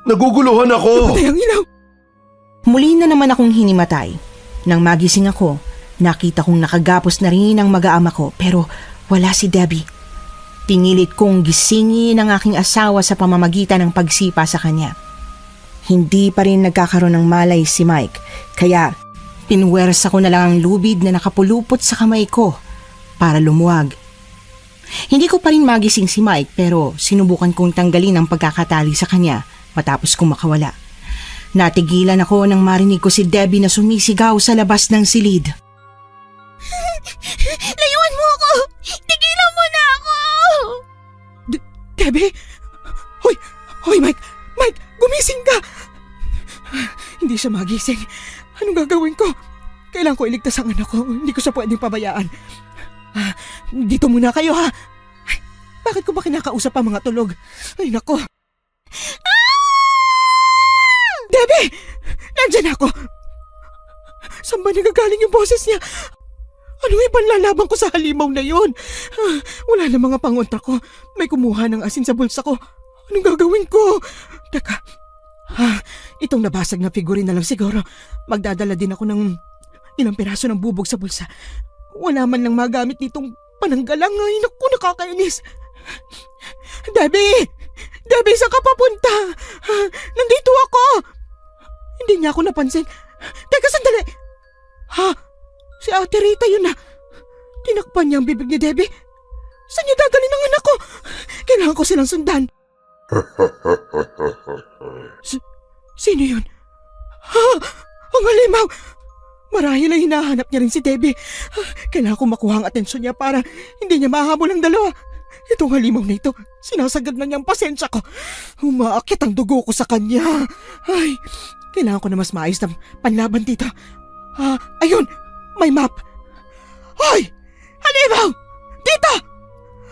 Naguguluhan ako! Patay ang ilaw! Muli na naman akong hinimatay. Nang magising ako, nakita kong nakagapos na rin ang mag-aama ko pero wala si Debbie. Pinilit kong gisingin ang aking asawa sa pamamagitan ng pagsipa sa kanya. Hindi pa rin nagkakaroon ng malay si Mike kaya pinwersa ko na lang ang lubid na nakapulupot sa kamay ko para lumuwag. Hindi ko pa rin magising si Mike pero sinubukan kong tanggalin ang pagkakatali sa kanya matapos kong makawala. Natigilan ako nang marinig ko si Debbie na sumisigaw sa labas ng silid. Layuan mo ako! Tigilan mo na ako! Debbie? Hoy, Mike! Mike! Gumising ka! Hindi siya magising. Anong gagawin ko? Kailangan ko iligtas ang anak ko. Hindi ko siya pwedeng pabayaan. Dito muna kayo, ha? Ay, bakit ko ba kinakausap ang mga tulog? Ay, nako. Debbie! Nandyan ako! Saan ba nagagaling yung boses niya? Ano ibang lalaban ko sa halimaw na yon? Wala na mga pangontra ko. May kumuha ng asin sa bulsa ko. Anong gagawin ko? Teka. Itong nabasag na figurine na lang siguro. Magdadala din ako ng ilang piraso ng bubog sa bulsa. Wala man lang magamit nitong pananggalang. Ay, naku, nakakainis. Debbie! Debbie, saan ka papunta? Nandito ako! Hindi niya ako napansin. Teka, sandali! Si Ate Rita yun na. Tinakpan niya ang bibig ni Debbie. Saan niya dadalhin ang anak ko? Kailangan ko silang sundan. Sino yun? Ang halimaw! Marahil ay hinahanap niya rin si Debbie. Kailangan ko makuha ang atensyon niya para hindi niya mahabol ang dalawa. Itong halimaw na ito, sinasagad na niyang pasensya ko. Umaakit ang dugo ko sa kanya. Ay, kailangan ko na mas maayos na panlaban dito. Ayun, may map. Hoy! Halimaw! Dito!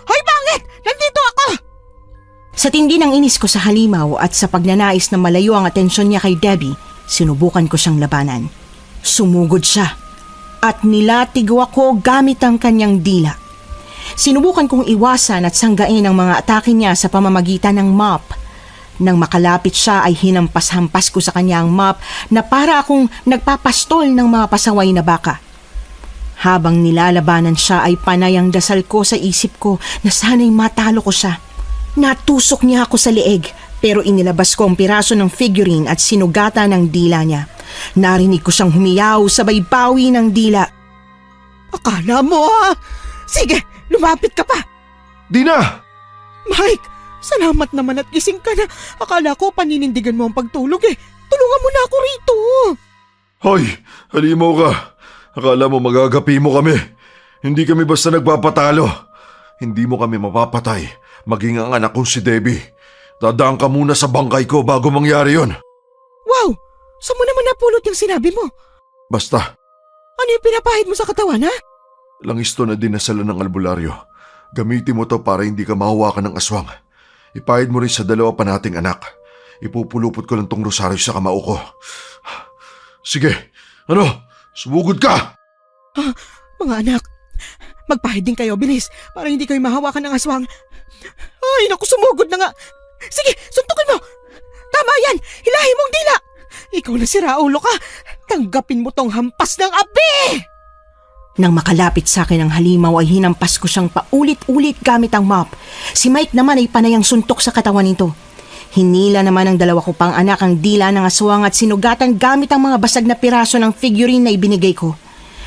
Hoy, bakit? Nandito ako! Sa tindi ng inis ko sa halimaw at sa pagnanais na malayo ang atensyon niya kay Debbie, sinubukan ko siyang labanan. Sumugod siya at nilatigo ako gamit ang kanyang dila. Sinubukan kong iwasan at sanggain ang mga atake niya sa pamamagitan ng mop. Nang makalapit siya ay hinampas-hampas ko sa kanya ang mop na para akong nagpapastol ng mga pasaway na baka. Habang nilalabanan siya ay panay ang dasal ko sa isip ko na sana'y matalo ko siya. Natusok niya ako sa leeg pero inilabas ko ang piraso ng figurine at sinugatan ng dila niya. Narinig ko siyang humiyaw sabay bawi ng dila. Akala mo Sige, lumapit ka pa! Dina! Mike, salamat naman at gising ka na. Akala ko paninindigan mo ang pagtulog eh. Tulungan mo na ako rito. Hoy, halimaw ka. Akala mo magagapi mo kami. Hindi kami basta nagpapatalo. Hindi mo kami mapapatay, maging ang anak kong si Debbie. Dadaan ka muna sa bangkay ko bago mangyari yon. Wow! Saan mo naman napulot yung sinabi mo? Basta, Ano yung pinapahid mo sa katawan, ha? langis to na dinasalan ng albularyo. Gamitin mo to para hindi ka mahawakan ng aswang. Ipahid mo rin sa dalawa pa nating anak. Ipupulupot ko lang tong rosaryo sa kamao ko. Sige, sumugod ka! Mga anak, magpahid din kayo, bilis, para hindi kayo mahawakan ng aswang. Ay, naku, sumugod na nga. Sige, suntukin mo. Tama yan, hilahin mong dila. Ikaw na si Raulo ka. Tanggapin mo tong hampas ng api! Nang makalapit sa akin ang halimaw ay hinampas ko siyang paulit-ulit gamit ang mop. Si Mike naman ay panayang suntok sa katawan nito. Hinila naman ng dalawa ko pang anak ang dila ng aswang at sinugatan gamit ang mga basag na piraso ng figurine na ibinigay ko.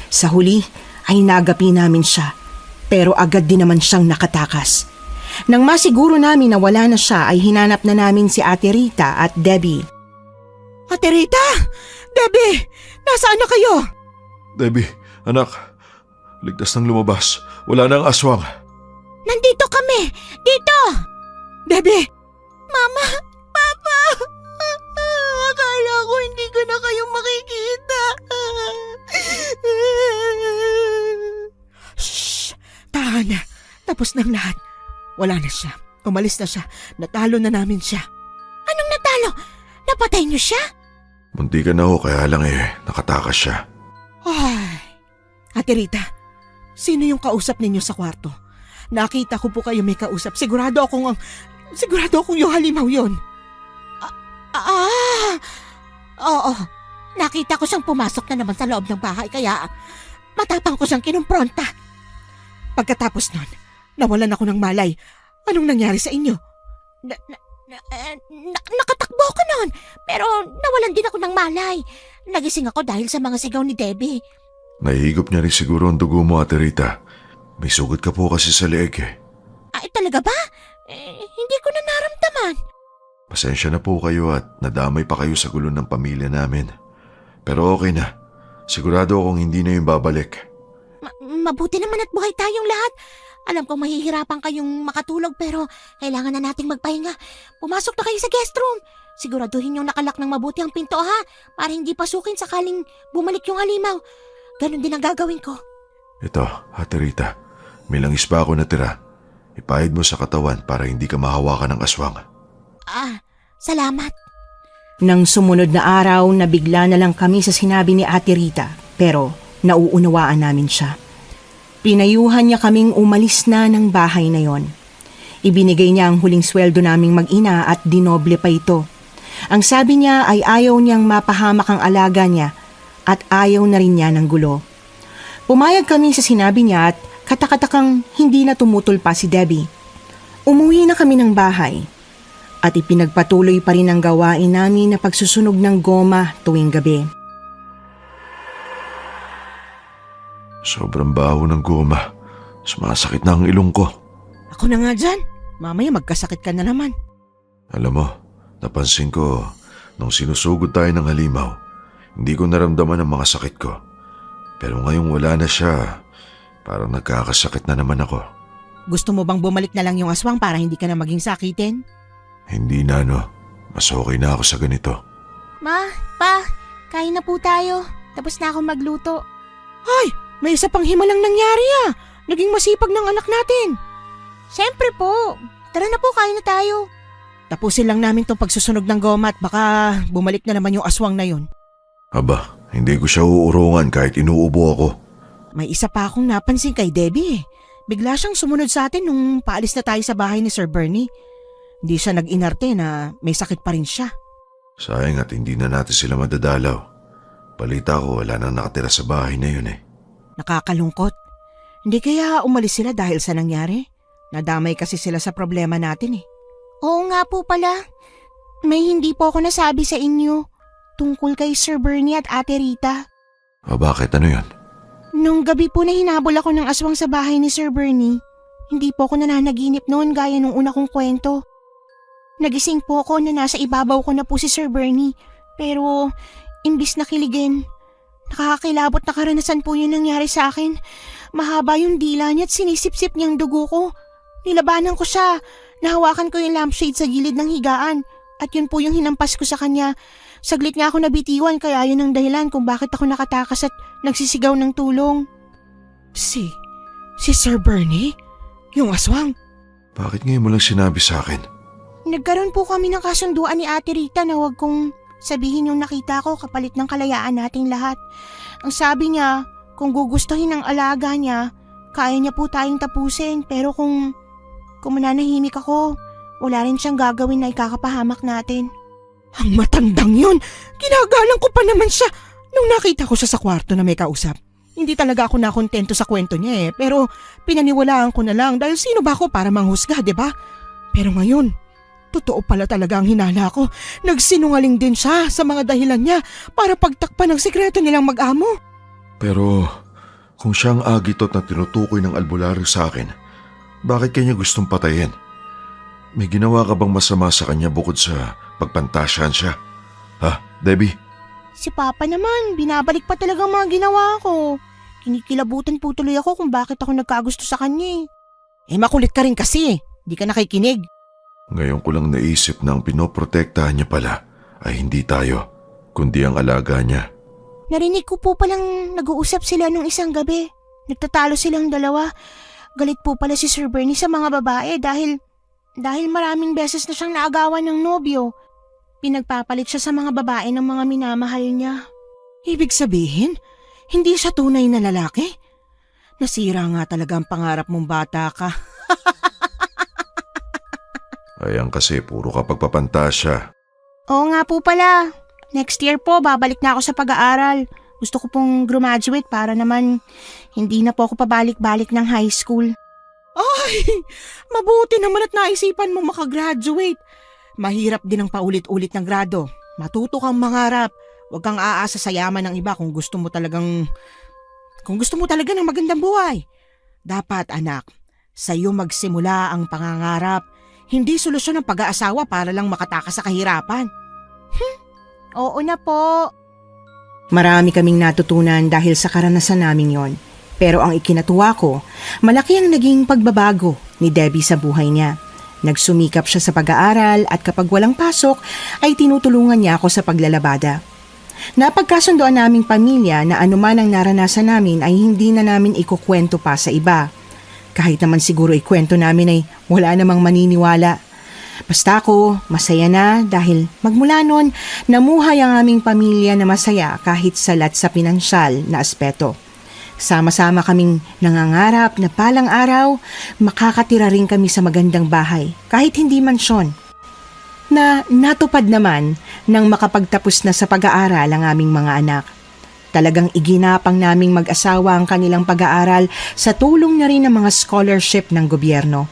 Sa huli ay nagapi namin siya, pero agad din naman siyang nakatakas. Nang masiguro namin na wala na siya ay hinanap na namin si Ate Rita at Debbie. Ate Rita! Debbie! Nasaan na kayo? Debbie, anak, ligtas nang lumabas. Wala na ang aswang. Nandito kami! Dito! Debbie! Mama! Papa! Akala ko hindi ko na kayo makikita. Shh! Tahan na. Tapos ng lahat. Wala na siya. Umalis na siya. Natalo na namin siya. Anong natalo? Napatay niyo siya? Munti ka na ho, kaya lang nakatakas siya. Ay! Ate Rita, sino yung kausap ninyo sa kwarto? Nakita ko po kayo may kausap. Sigurado akong yung halimaw yon. Oo. Nakita ko siyang pumasok na naman sa loob ng bahay kaya matapang ko siyang kinumpronta. Pagkatapos nun, nawalan ako ng malay. Anong nangyari sa inyo? Nakatakbo ako noon pero nawalan din ako ng malay. Nagising ako dahil sa mga sigaw ni Debbie. Nahihigop niya rin siguro ang dugo mo, Ate Rita. May sugat ka po kasi sa leeg Ay, talaga ba? Hindi ko na naramdaman. Pasensya na po kayo at nadamay pa kayo sa gulo ng pamilya namin. Pero okay na. Sigurado akong hindi na yung babalik. Mabuti naman at buhay tayong lahat. Alam kong mahihirapan kayong makatulog pero kailangan na nating magpahinga. Pumasok na kayo sa guest room. Siguraduhin yung nakalak ng mabuti ang pinto ha, para hindi pasukin sakaling bumalik yung halimaw. Ganon din ang gagawin ko. Ito, Ate Rita, may langis pa ako natira. Ipahid mo sa katawan para hindi ka mahawakan ng aswang. Salamat. Nang sumunod na araw, nabigla na lang kami sa sinabi ni Ate Rita, pero nauunawaan namin siya. Pinayuhan niya kaming umalis na ng bahay na yon. Ibinigay niya ang huling sweldo naming mag-ina at dinoble pa ito. Ang sabi niya ay ayaw niyang mapahamak ang alaga niya at ayaw na rin niya ng gulo. Pumayag kami sa sinabi niya at katakatakang hindi na tumutol pa si Debbie. Umuwi na kami ng bahay at ipinagpatuloy pa rin ang gawain namin na pagsusunog ng goma tuwing gabi. Sobrang baho ng goma. Sumasakit na ang ilong ko. Ako na nga dyan. Mamaya magkasakit ka na naman. Alam mo, napansin ko nung sinusugod tayo ng halimaw, hindi ko naramdaman ang mga sakit ko. Pero ngayong wala na siya, parang nagkakasakit na naman ako. Gusto mo bang bumalik na lang yung aswang para hindi ka na maging sakitin? Hindi na no, mas okay na ako sa ganito. Ma, pa, kain na po tayo. Tapos na ako magluto. Ay, may isa pang himalang nangyari Naging masipag ng anak natin. Siyempre po. Tara na po, kain na tayo. Tapusin lang namin tong pagsusunog ng goma at baka bumalik na naman yung aswang na yun. Aba, hindi ko siya uurungan kahit inuubo ako. May isa pa akong napansin kay Debbie Bigla siyang sumunod sa atin nung paalis na tayo sa bahay ni Sir Bernie. Hindi siya nag-inarte na may sakit pa rin siya. Sayang at hindi na natin sila madadalaw. Balita ko wala nang nakatira sa bahay na yun Nakakalungkot. Hindi kaya umalis sila dahil sa nangyari? Nadamay kasi sila sa problema natin Oo nga po pala. May hindi po ako nasabi sa inyo tungkol kay Sir Bernie at Ate Rita. Bakit ano yun? Nung gabi po na hinabol ako ng aswang sa bahay ni Sir Bernie, hindi po ako nananaginip noon gaya nung una kong kwento. Nagising po ako na nasa ibabaw ko na po si Sir Bernie, pero imbis na kiligin, nakakakilabot na karanasan po yung nangyari sa akin. Mahaba yung dila niya at sinisip-sip niyang dugo ko. Nilabanan ko siya, nahawakan ko yung lampshade sa gilid ng higaan at yun po yung hinampas ko sa kanya. Saglit nga ako nabitiwan kaya yun ang dahilan kung bakit ako nakatakas at nagsisigaw ng tulong. Si Sir Bernie? Yung aswang? Bakit ngayon mo lang sinabi sa akin? Nagkaroon po kami ng kasunduan ni Ate Rita na huwag kong sabihin yung nakita ko kapalit ng kalayaan nating lahat. Ang sabi niya, kung gugustuhin ng alaga niya, kaya niya po tayong tapusin pero kung mananahimik ako, wala rin siyang gagawin na ikakapahamak natin. Ang matandang yun! Ginagalang ko pa naman siya nung nakita ko siya sa kwarto na may kausap. Hindi talaga ako nakontento sa kwento niya pero pinaniwalaan ko na lang dahil sino ba ako para manghusga, di ba? Pero ngayon, totoo pala talaga ang hinala ko. Nagsinungaling din siya sa mga dahilan niya para pagtakpan ng sikreto nilang mag-amo. Pero kung siyang agitot na tinutukoy ng albularyo sa akin, bakit kanya gustong patayin? May ginawa ka bang masama sa kanya bukod sa pagpantasyahan siya? Ha, Debbie? Si Papa naman, binabalik pa talaga ang mga ginawa ko. Kinikilabutan po tuloy ako kung bakit ako nagkagusto sa kanya Makulit ka rin kasi Di ka nakikinig. Ngayon ko lang naisip na ang pinoprotektahan niya pala ay hindi tayo, kundi ang alaga niya. Narinig ko po palang nag-uusap sila nung isang gabi. Nagtatalo silang dalawa. Galit po pala si Sir Bernie sa mga babae dahil maraming beses na siyang naagawan ng nobyo. Pinagpapalit siya sa mga babae ng mga minamahal niya. Ibig sabihin, hindi siya tunay na lalaki? Nasira nga talaga ang pangarap mong bata ka. Ayan kasi puro ka pagpapantasya. Oo nga po pala. Next year po, babalik na ako sa pag-aaral. Gusto ko pong graduate para naman hindi na po ako pabalik-balik ng high school. Ay, mabuti naman at naisipan mo makagraduate. Mahirap din ang paulit-ulit ng grado. Matuto kang mangarap. Huwag kang aasa sa yaman ng iba kung gusto mo talaga ng magandang buhay. Dapat anak, sa iyo magsimula ang pangangarap. Hindi solusyon ang pag-aasawa para lang makatakas sa kahirapan. Oo na po. Marami kaming natutunan dahil sa karanasan namin yon. Pero ang ikinatuwa ko, malaki ang naging pagbabago ni Debbie sa buhay niya. Nagsumikap siya sa pag-aaral at kapag walang pasok ay tinutulungan niya ako sa paglalabada. Napagkasundoan naming pamilya na anuman ang naranasan namin ay hindi na namin ikukwento pa sa iba. Kahit naman siguro ikwento namin ay wala namang maniniwala. Basta ako, masaya na dahil magmula noon, namuhay ang aming pamilya na masaya kahit salat sa pinansyal na aspeto. Sama-sama kaming nangangarap na palang araw, makakatira rin kami sa magandang bahay, kahit hindi mansyon. Na natupad naman nang makapagtapos na sa pag-aaral ang aming mga anak. Talagang iginapang naming mag-asawa ang kanilang pag-aaral sa tulong na rin ng mga scholarship ng gobyerno.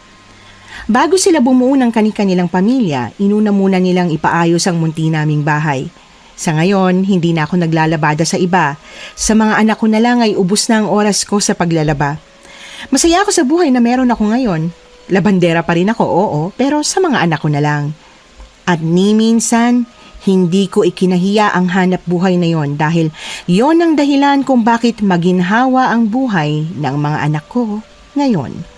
Bago sila bumuo ng kani-kanilang pamilya, inuna muna nilang ipaayos ang munti naming bahay. Sa ngayon, hindi na ako naglalabada sa iba. Sa mga anak ko na lang ay ubos na ang oras ko sa paglalaba. Masaya ako sa buhay na meron ako ngayon. Labandera pa rin ako, oo, pero sa mga anak ko na lang. At ni minsan, hindi ko ikinahiya ang hanap buhay na yon dahil yon ang dahilan kung bakit maginhawa ang buhay ng mga anak ko ngayon.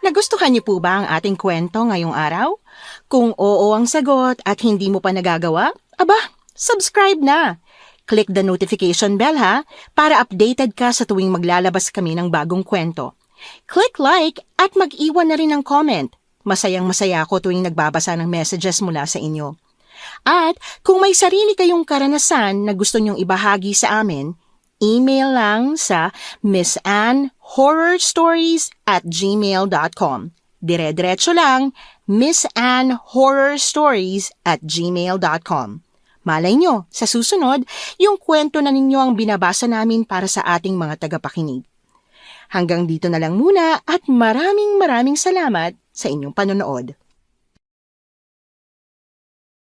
Nagustuhan niyo po ba ang ating kwento ngayong araw? Kung oo ang sagot at hindi mo pa nagagawa, aba, subscribe na! Click the notification bell ha, para updated ka sa tuwing maglalabas kami ng bagong kwento. Click like at mag-iwan na rin ng comment. Masayang-masaya ako tuwing nagbabasa ng messages mula sa inyo. At kung may sarili kayong karanasan na gusto nyong ibahagi sa amin, email lang sa missanhorrorstories@gmail.com. Dire-diretso lang, missanhorrorstories@gmail.com. Malay nyo, sa susunod, yung kwento na ninyo ang binabasa namin para sa ating mga tagapakinig. Hanggang dito na lang muna at maraming salamat sa inyong panonood.